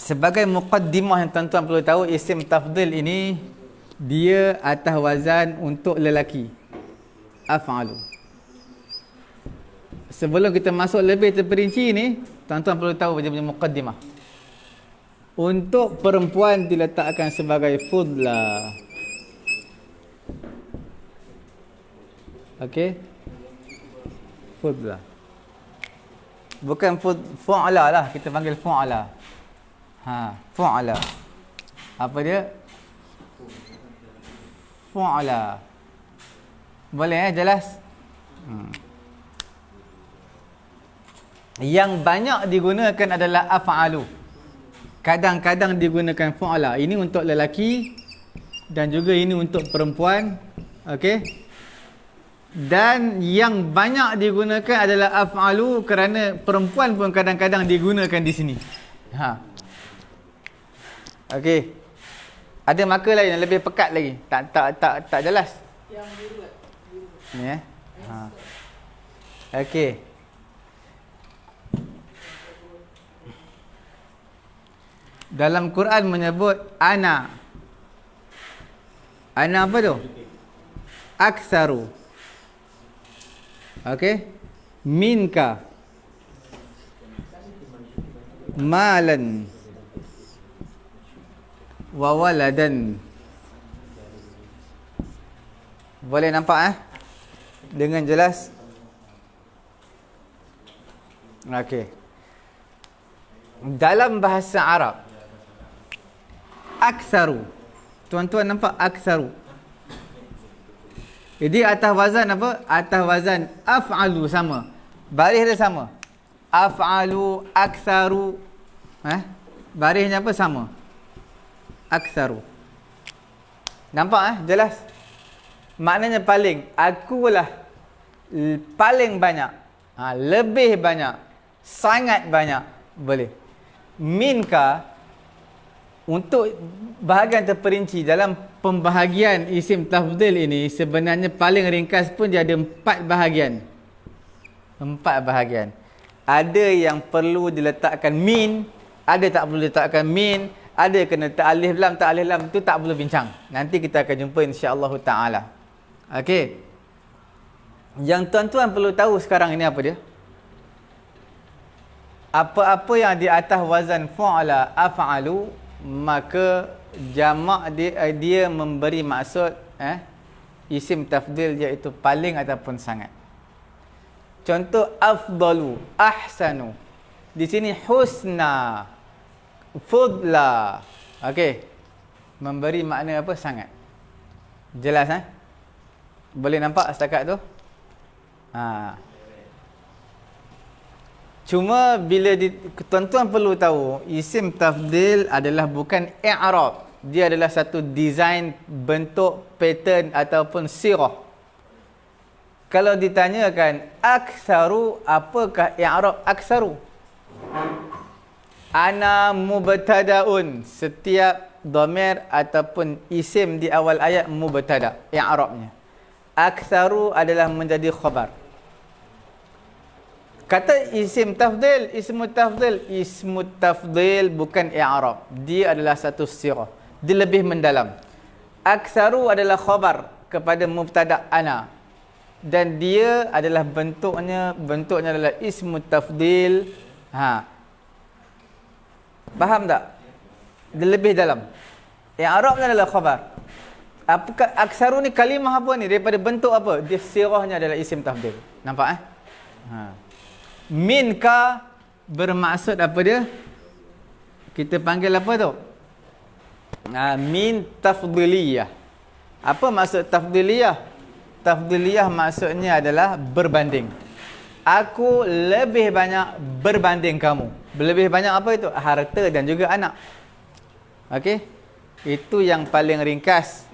Sebagai muqaddimah yang tuan-tuan perlu tahu, isim tafdil ini dia atas wazan untuk lelaki. Af'alu. Sebelum kita masuk lebih terperinci ni, tuan-tuan perlu tahu macam muqaddimah. Untuk perempuan diletakkan sebagai fudla. Okey. Fudla. Bukan fu'ala lah, kita panggil fu'ala. Fu'ala. Apa dia? Fu'ala. Boleh jelas? Yang banyak digunakan adalah af'alu. Kadang-kadang digunakan fu'ala. Ini untuk lelaki dan juga ini untuk perempuan. Okey. Dan yang banyak digunakan adalah af'alu kerana perempuan pun kadang-kadang digunakan di sini. Okey. Ada marker lain yang lebih pekat lagi. Tak jelas. Yang biru. Ni Okey. Dalam Quran menyebut ana. Ana apa tu? Aktsaru. Okey. Minka. Malan. Wa waladan. Boleh nampak dengan jelas? Okey. Dalam bahasa Arab, aktsaru. Tuan-tuan nampak aktsaru. Jadi atas wazan apa? Atas wazan af'alu sama. Baris dia sama. Af'alu, aktsaru. Barisnya apa? Sama. Aktsaru. Nampak jelas? Maknanya paling. Akulah paling banyak. Lebih banyak. Sangat banyak. Boleh. Minka, untuk bahagian terperinci dalam pembahagian isim tafdil ini, sebenarnya paling ringkas pun dia ada 4 bahagian. 4 bahagian. Ada yang perlu diletakkan min, ada tak perlu diletakkan min, ada kena letak alif lam, tak alif lam, tu tak perlu bincang. Nanti kita akan jumpa insya-Allah taala. Okey. Yang tuan-tuan perlu tahu sekarang ini apa dia? Apa-apa yang di atas wazan fu'ala af'alu, maka jamak dia memberi maksud Isim tafdil iaitu paling ataupun sangat. Contoh afdalu, ahsanu. Di sini husna, fudla. Okey. Memberi makna apa? Sangat. Jelas Boleh nampak setakat tu? Cuma bila tuan-tuan perlu tahu, isim tafdil adalah bukan i'rab. Dia adalah satu design, bentuk, pattern ataupun sirah. Kalau ditanyakan aktsaru, apakah i'rab aktsaru? Ana mubtadaun. Setiap dhamir ataupun isim di awal ayat mubtada, i'rabnya. Aktsaru adalah menjadi khabar. Kata isim tafdil, ismu tafdil bukan i'rab. Dia adalah satu sirah. Dia lebih mendalam. Aktsaru adalah khabar kepada mubtada ana. Dan dia adalah bentuknya adalah ismu tafdil. Faham tak? Dia lebih dalam. I'rabnya adalah khabar. Apakah aktsaru ni kalimah apa ni? Daripada bentuk apa? Dia sirahnya adalah isim tafdil. Nampak Minka bermaksud apa dia? Kita panggil apa tu? Min tafdiliyah. Apa maksud tafdiliyah? Tafdiliyah maksudnya adalah berbanding. Aku lebih banyak berbanding kamu. Lebih banyak apa itu? Harta dan juga anak. Okey? Itu yang paling ringkas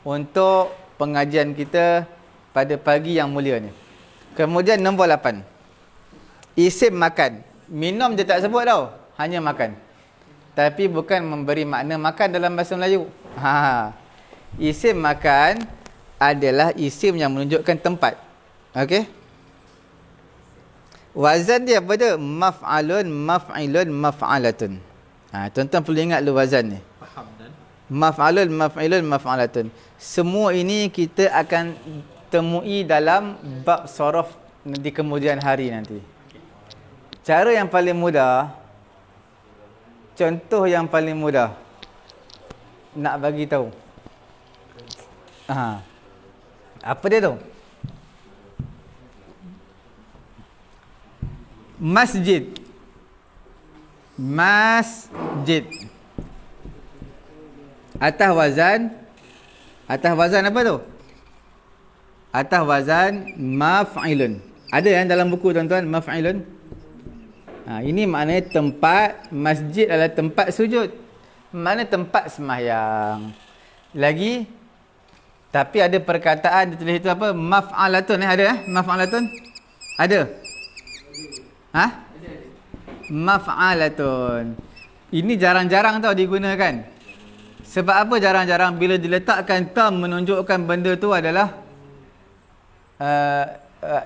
untuk pengajian kita pada pagi yang mulia ni. Kemudian nombor 8. Isim makan. Minum dia tak sebut tau. Hanya makan. Tapi bukan memberi makna makan dalam bahasa Melayu. Isim makan adalah isim yang menunjukkan tempat. Okey? Wazan dia apa dia? Maf'alun, maf'ilun, maf'alatun. Tuan-tuan perlu ingat dulu wazan ni. Maf'alun, maf'ilun, maf'alatun. Semua ini kita akan temui dalam bab sorof di kemudian hari nanti. Cara yang paling mudah, contoh yang paling mudah nak bagi tahu. Apa dia tu? Masjid. Masjid. Atas wazan apa tu? Atas wazan maf'ilun. Ada yang dalam buku tuan-tuan maf'ilun? Ini maknanya tempat. Masjid adalah tempat sujud. Mana tempat sembahyang. Lagi, tapi ada perkataan ditulis itu apa? Maf'alatun. Ada maf'alatun? Ada? Maf'alatun. Ini jarang-jarang tau digunakan. Sebab apa jarang-jarang? Bila diletakkan tam menunjukkan benda tu adalah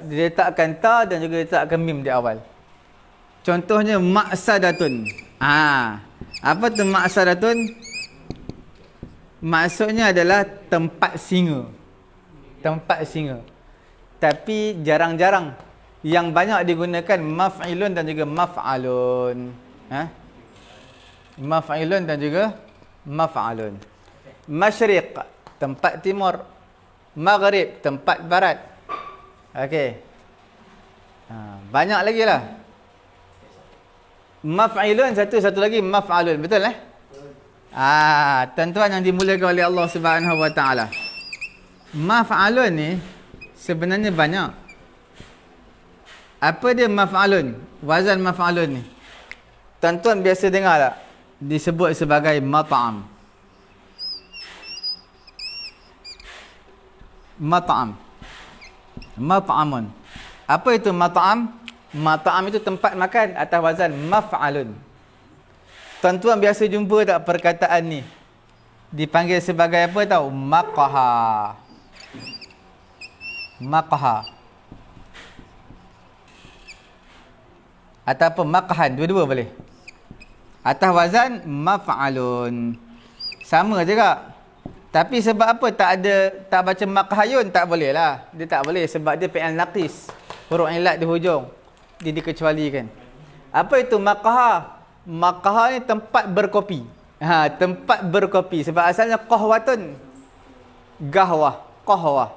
diletakkan ta dan juga diletakkan mim di awal. Contohnya maqsadatun. Apa tu maqsadatun? Maksudnya adalah tempat singa. Tempat singa. Tapi jarang-jarang. Yang banyak digunakan maf'ilun dan juga maf'alun. Maf'ilun dan juga maf'alun. Masyriq, tempat timur. Maghrib, tempat barat. Okey. Banyak lagi lah. Maf'ilun, satu lagi maf'alun. Betul tuan-tuan yang dimuliakan oleh Allah Subhanahu wa taala. Maf'alun ni sebenarnya banyak. Apa dia maf'alun? Wazan maf'alun ni. Tuan-tuan biasa dengar tak? Disebut sebagai mat'am. Mat'am. Mat'amun. Apa itu mat'am? Mat'am itu tempat makan atas wazan maf'alun. Tuan-tuan biasa jumpa tak perkataan ni? Dipanggil sebagai apa tahu? Maqha. Maqha. Atau apa? Maqhan. Dua-dua boleh. Atas wazan maf'alun. Sama juga. Tapi sebab apa tak baca maqhayun? Tak boleh lah. Dia tak boleh sebab dia fi'il naqis. Huruf ilat di hujung. Dia dikecualikan. Apa itu maqha? Maqha ni tempat berkopi. Tempat berkopi. Sebab asalnya qahwatun. Gahwah. qahwah.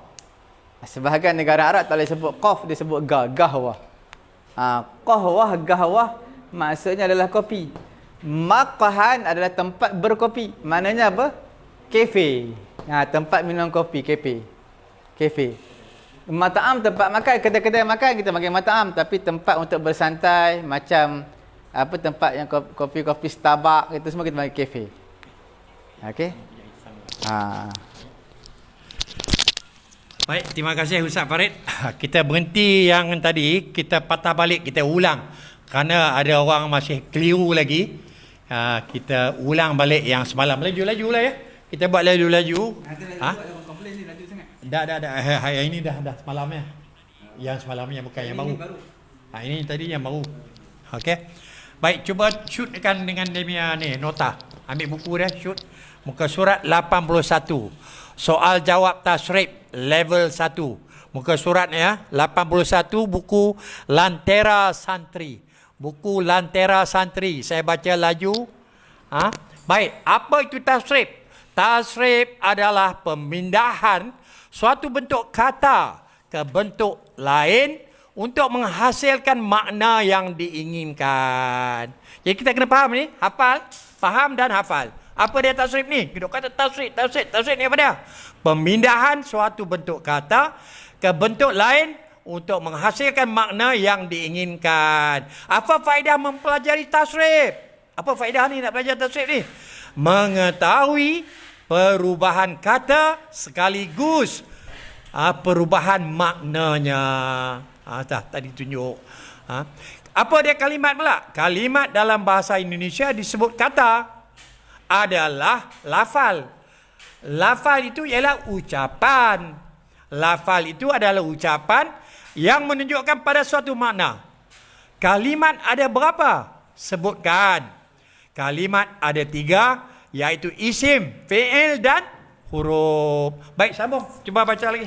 Sebahagian negara Arab tak boleh sebut qaf, dia sebut gahwah. Qahwah, gahwah maksudnya adalah kopi. Maqahan adalah tempat berkopi. Maknanya apa? Kafe. Tempat minum kopi, kafe. Mat'am tempat makan, kedai-kedai makan kita panggil mat'am, tapi tempat untuk bersantai macam apa tempat yang kopi-kopi Starbucks itu semua kita panggil kafe. Okey? Baik, terima kasih Ustaz Farid. Kita berhenti yang tadi, kita patah balik, kita ulang. Kerana ada orang masih keliru lagi. Kita ulang balik yang semalam. Laju-laju lah ya. Kita buat laju-laju. Dah. Hari ini dah semalam ya. Yang semalamnya bukan yang baru. Ini tadi yang baru. Okey. Baik, cuba shootkan dengan dia ni nota. Ambil buku dia, shoot. Muka surat 81. Soal jawab tasrif level 1. Muka surat ya 81, buku Lantera Santri. Buku Lantera Santri. Saya baca laju. Baik, apa itu tasrif? Tasrif adalah pemindahan suatu bentuk kata ke bentuk lain untuk menghasilkan makna yang diinginkan. Jadi kita kena faham ni, hafal, faham dan hafal. Apa dia tasrif ni? Kita kata tasrif ni apa dia? Pemindahan suatu bentuk kata ke bentuk lain untuk menghasilkan makna yang diinginkan. Apa faedah mempelajari tasrif? Apa faedah ni nak belajar tasrif ni? Mengetahui perubahan kata sekaligus perubahan maknanya. Tadi tunjuk. Apa dia kalimat pula? Kalimat dalam bahasa Indonesia disebut kata adalah lafal. Lafal itu ialah ucapan. Lafal itu adalah ucapan yang menunjukkan pada suatu makna. Kalimat ada berapa? Sebutkan. Kalimat ada 3, iaitu isim, fi'il dan huruf. Baik, sambung. Cuba baca lagi.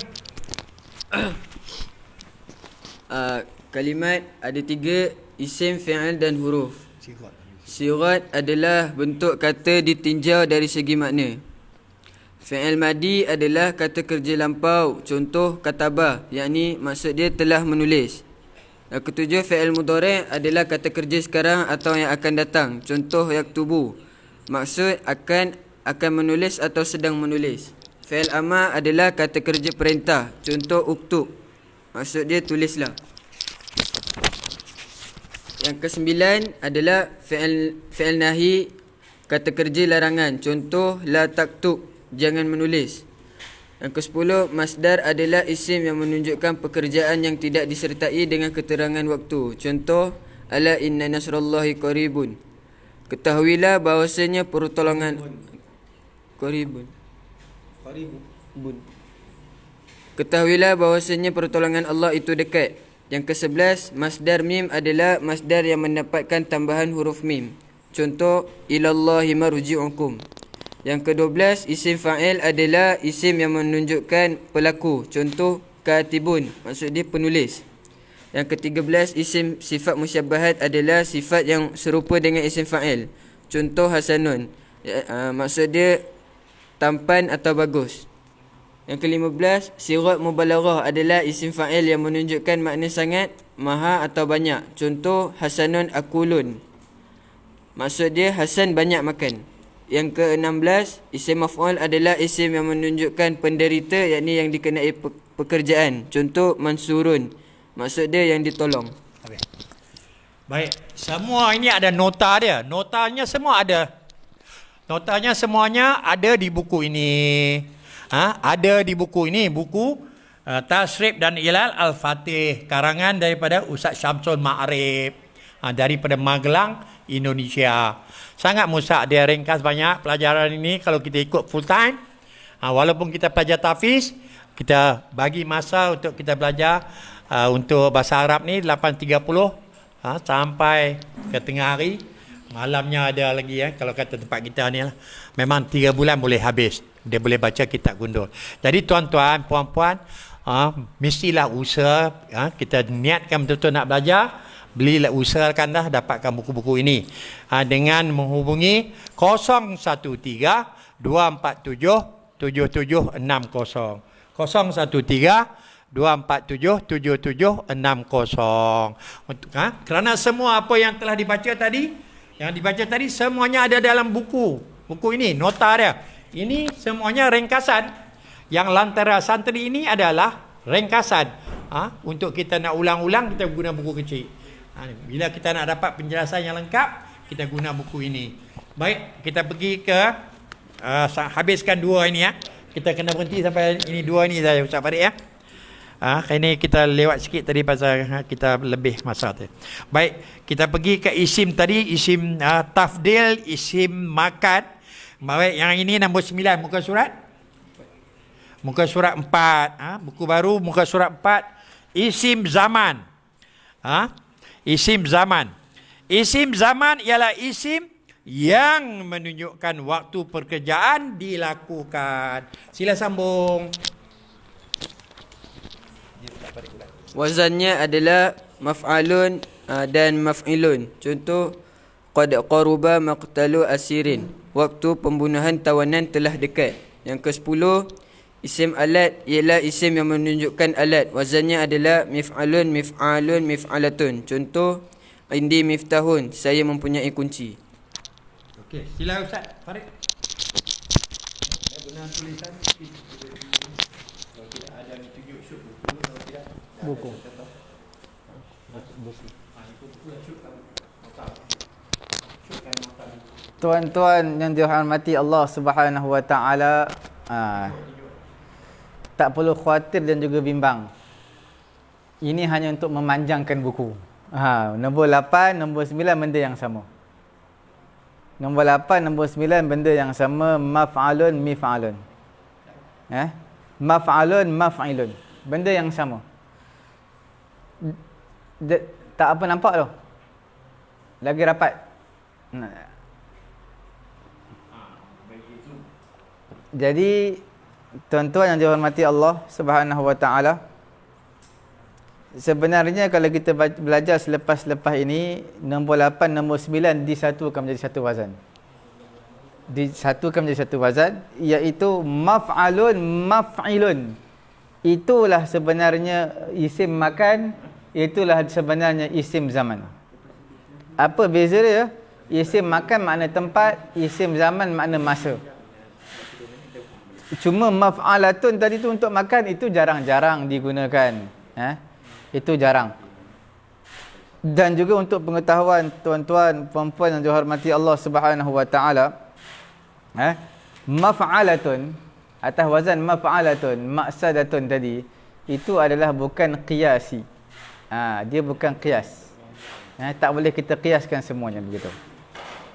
Kalimat ada 3, isim, fi'il dan huruf. Sirat adalah bentuk kata ditinjau dari segi makna. Fi'il madi adalah kata kerja lampau, contoh katabah, yakni maksud dia telah menulis. Yang ketujuh, fi'il mudhari' adalah kata kerja sekarang atau yang akan datang, contoh yaktubu, maksud akan menulis atau sedang menulis. Fi'il amar adalah kata kerja perintah, contoh uktub, maksud dia tulislah. Yang ke-9 adalah fi'il nahi, kata kerja larangan, contoh la taktub, jangan menulis. Yang ke-10, masdar adalah isim yang menunjukkan pekerjaan yang tidak disertai dengan keterangan waktu, contoh ala inna nasrallahi qaribun. Ketahuilah bahawasanya pertolongan Ketahuilah bahawasanya pertolongan Allah itu dekat. Yang ke-11, masdar mim adalah masdar yang mendapatkan tambahan huruf mim, contoh ilallahi marji'ukum. Yang ke-12, isim fa'il adalah isim yang menunjukkan pelaku, contoh katibun, maksud dia penulis. Yang ke-13, isim sifat musyabbahat adalah sifat yang serupa dengan isim fa'il, contoh hasanun, maksud dia tampan atau bagus. Yang ke-15, sirat mubalaghah adalah isim fa'il yang menunjukkan makna sangat, maha atau banyak, contoh hasanun akulun, maksud dia Hasan banyak makan. Yang ke-16, isim maf'ul adalah isim yang menunjukkan penderita, yakni yang dikenai pekerjaan, contoh mansurun, maksud dia yang ditolong. Baik, semua ini ada nota dia. Notanya semua ada. Notanya semuanya ada di buku ini. Ada di buku ini, buku Tasrif dan Ilal Al-Fatih, karangan daripada Ustaz Syamsul Ma'arif, daripada Magelang, Indonesia. Sangat musak, dia ringkas banyak pelajaran ini kalau kita ikut full time. Walaupun kita pelajar tahfiz, kita bagi masa untuk kita belajar untuk bahasa Arab ni 8.30 sampai ke tengah hari. Malamnya ada lagi kalau kata tempat kita ni lah. Memang 3 bulan boleh habis. Dia boleh baca kitab gundul. Jadi tuan-tuan, puan-puan, mestilah usaha, kita niatkan betul-betul nak belajar, belilah, usahakanlah dapatkan buku-buku ini dengan menghubungi 013 247 7760. 013-247-7760. Kerana semua apa yang telah dibaca tadi, semuanya ada dalam buku ini, nota dia. Ini semuanya ringkasan. Yang Lantera Santri ini adalah ringkasan. Untuk kita nak ulang-ulang, kita guna buku kecil. Bila kita nak dapat penjelasan yang lengkap, kita guna buku ini. Baik, kita pergi ke habiskan dua ini ya. Kita kena berhenti sampai ini dua ini saja Ustaz Farid ya. Ini kita lewat sikit tadi pasal kita lebih masa tu. Baik, kita pergi ke isim tadi, isim tafdil, isim makan. Baik, yang ini nombor 9 muka surat. Muka surat 4, buku baru muka surat 4, isim zaman. Isim zaman. Isim zaman ialah isim yang menunjukkan waktu pekerjaan dilakukan. Sila sambung. Wazannya adalah maf'alun dan maf'ilun. Contoh, qad qaruba maqtalu asirin. Waktu pembunuhan tawanan telah dekat. Yang ke-10, isim alat ialah isim yang menunjukkan alat. Wazannya adalah mif'alun, mif'alun, mif'alatun. Contoh, indi miftahun. Saya mempunyai kunci. Okey, sila Ustaz Farid. Guna tulisan kalau tidak ada tunjuk shoot buku, kalau tidak Buku. Tuan-tuan yang dirahmati Allah Subhanahu wa taala, tak perlu khawatir dan juga bimbang. Ini hanya untuk memanjangkan buku. Nombor 8, nombor 9 benda yang sama. Nombor 8, nombor 9 benda yang sama, maf'alun, mif'alun. Maf'alun, maf'ilun. Benda yang sama. Tak apa nampak tu? Lagi rapat. Jadi tuan-tuan yang dihormati Allah Subhanahu wa taala, sebenarnya kalau kita belajar selepas ini, nombor 8, nombor 9 disatukan menjadi satu wazan. Disatukan menjadi satu wazan, iaitu maf'alun, maf'ilun. Itulah sebenarnya isim makan, itulah sebenarnya isim zaman. Apa beza dia? Isim makan makna tempat, isim zaman makna masa. Cuma maf'alatun tadi tu untuk makan, itu jarang-jarang digunakan. Itu jarang. Dan juga untuk pengetahuan tuan-tuan, puan-puan yang dihormati Allah Subhanahu wa taala, maf'alatun atas wazan maf'alatun, maqsadatun tadi, itu adalah bukan qiyasi. Dia bukan qiyas. Tak boleh kita qiyaskan semuanya begitu.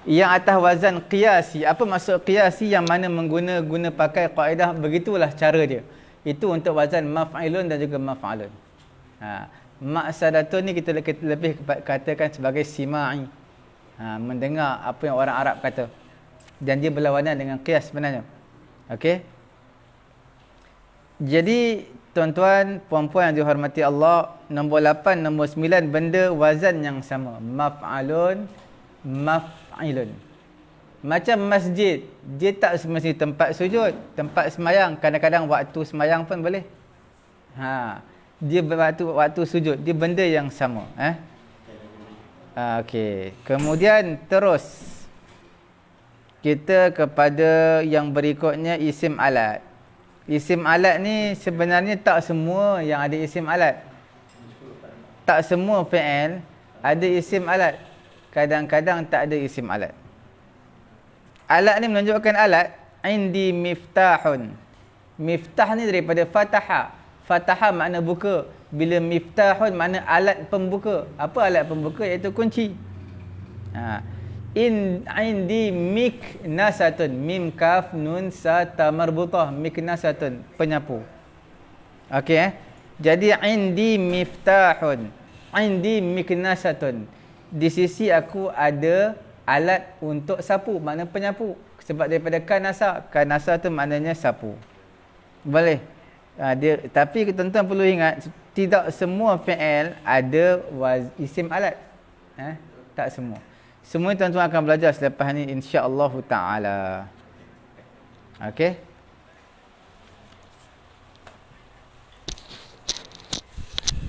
Yang atas wazan qiyasi, apa maksud qiyasi? Yang mana guna pakai kaedah, begitulah cara dia. Itu untuk wazan maf'ilun dan juga maf'alun. Maqsadatun ni kita lebih katakan sebagai sima'i. Mendengar apa yang orang Arab kata. Dan dia berlawanan dengan qiyas sebenarnya. Okey. Jadi tuan-tuan, puan-puan yang dihormati Allah, nombor 8, nombor 9 benda wazan yang sama. Maf'alun, maf'ilun. Macam masjid, dia tak semestinya tempat sujud, tempat semayang. Kadang-kadang waktu semayang pun boleh. Dia waktu sujud, dia benda yang sama. Okey. Kemudian terus kita kepada yang berikutnya, isim alat. Isim alat ni sebenarnya tak semua yang ada isim alat. Tak semua fi'il ada isim alat. Kadang-kadang tak ada isim alat. Alat ni menunjukkan alat. Indi miftahun. Miftah ni daripada fataha. Fataha makna buka. Bila miftahun makna alat pembuka. Apa alat pembuka? Iaitu kunci. Indi miknasatun. Mim kaf nun sa ta marbutah. Miknasatun, penyapu. Okey Jadi indi miftahun. Indi miknasatun. Di sisi aku ada alat untuk sapu, makna penyapu. Sebab daripada kanasa. Kanasa tu maknanya sapu. Boleh. Tapi tuan-tuan perlu ingat, tidak semua fi'il ada isim alat. Tak semua. Semua tuan-tuan akan belajar selepas ni insya-Allah taala. Okey.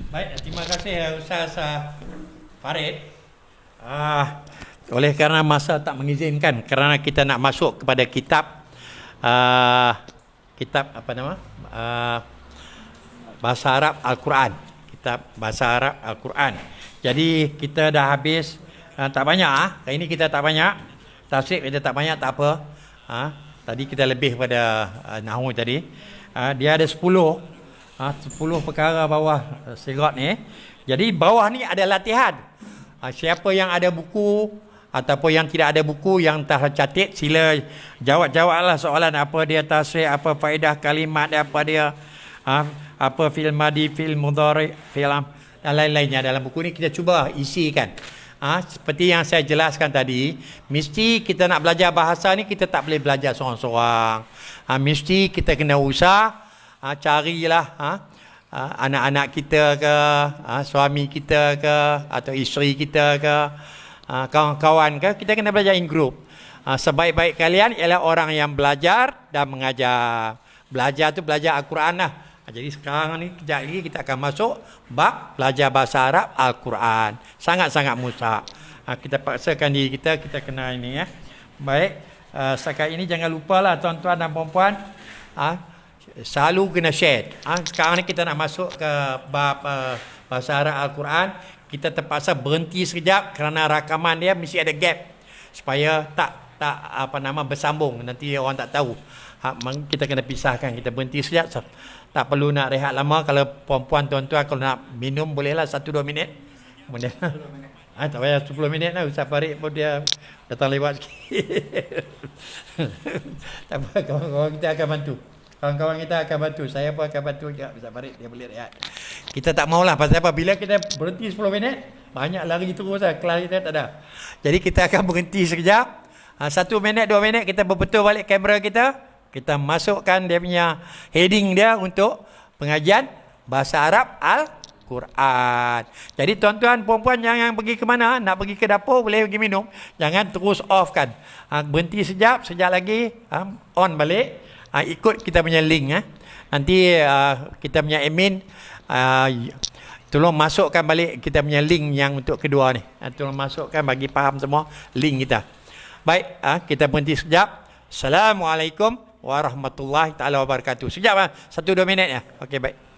Baik, terima kasih Ustaz Farid. Oleh kerana masa tak mengizinkan, kerana kita nak masuk kepada kitab kitab apa nama? Bahasa Arab Al-Quran. Kitab Bahasa Arab Al-Quran. Jadi kita dah habis tak banyak kali ini kita tak banyak. Tafsir kita tak banyak, tak apa. Tadi kita lebih pada nahwu tadi. Dia ada 10 perkara bawah sirat ni. Jadi bawah ni ada latihan. Siapa yang ada buku ataupun yang tidak ada buku yang tercatat, sila jawab-jawablah soalan apa dia tasrih, apa faedah kalimat, apa dia apa fi'il madi, fi'il mudhari, fi'il dan lain-lainnya dalam buku ni kita cuba isikan. Seperti yang saya jelaskan tadi, mesti kita nak belajar bahasa ni kita tak boleh belajar seorang-seorang. Mesti kita kena usah carilah anak-anak kita ke, suami kita ke, atau isteri kita ke, kawan-kawan ke, kita kena belajar in group. Sebaik-baik kalian ialah orang yang belajar dan mengajar. Belajar tu belajar Al-Quran lah. Jadi sekarang ni kejap lagi kita akan masuk bab belajar bahasa Arab Al-Quran. Sangat-sangat mudah. Kita paksakan diri kita kena ini ya. Baik, setakat ini jangan lupalah tuan-tuan dan puan-puan, selalu kena share. Sekarang ni kita nak masuk ke bab bahasa Arab Al-Quran. Kita terpaksa berhenti sekejap kerana rakaman dia mesti ada gap supaya tak bersambung, nanti orang tak tahu. Kita kena pisahkan, kita berhenti sekejap. Tak perlu nak rehat lama. Kalau puan-puan tuan-tuan kalau nak minum bolehlah 1-2 minit. Kemudian tak payah 10 minit lah. Ustaz Farid pun dia datang lewat sikit. Tak apa, kawan-kawan kita akan bantu. Kawan-kawan kita akan bantu. Saya pun akan bantu juga. Ustaz Farid dia boleh rehat. Kita tak maulah. Pasal apa? Bila kita berhenti 10 minit, banyak lari terus lah. Kelas kita tak ada. Jadi kita akan berhenti sekejap. 1 minit, 2 minit kita berbetul balik kamera kita. Kita masukkan dia punya heading dia untuk pengajian bahasa Arab Al-Quran. Jadi tuan-tuan puan-puan yang pergi ke mana, nak pergi ke dapur boleh pergi minum, jangan terus off kan. Berhenti sekejap lagi on balik, ikut kita punya link. Nanti kita punya admin tolong masukkan balik kita punya link yang untuk kedua ni. Tolong masukkan bagi faham semua link kita. Baik, kita berhenti sekejap. Assalamualaikum warahmatullahi taala wabarakatuh. Sekejap 1-2 minit ya. Okey, baik.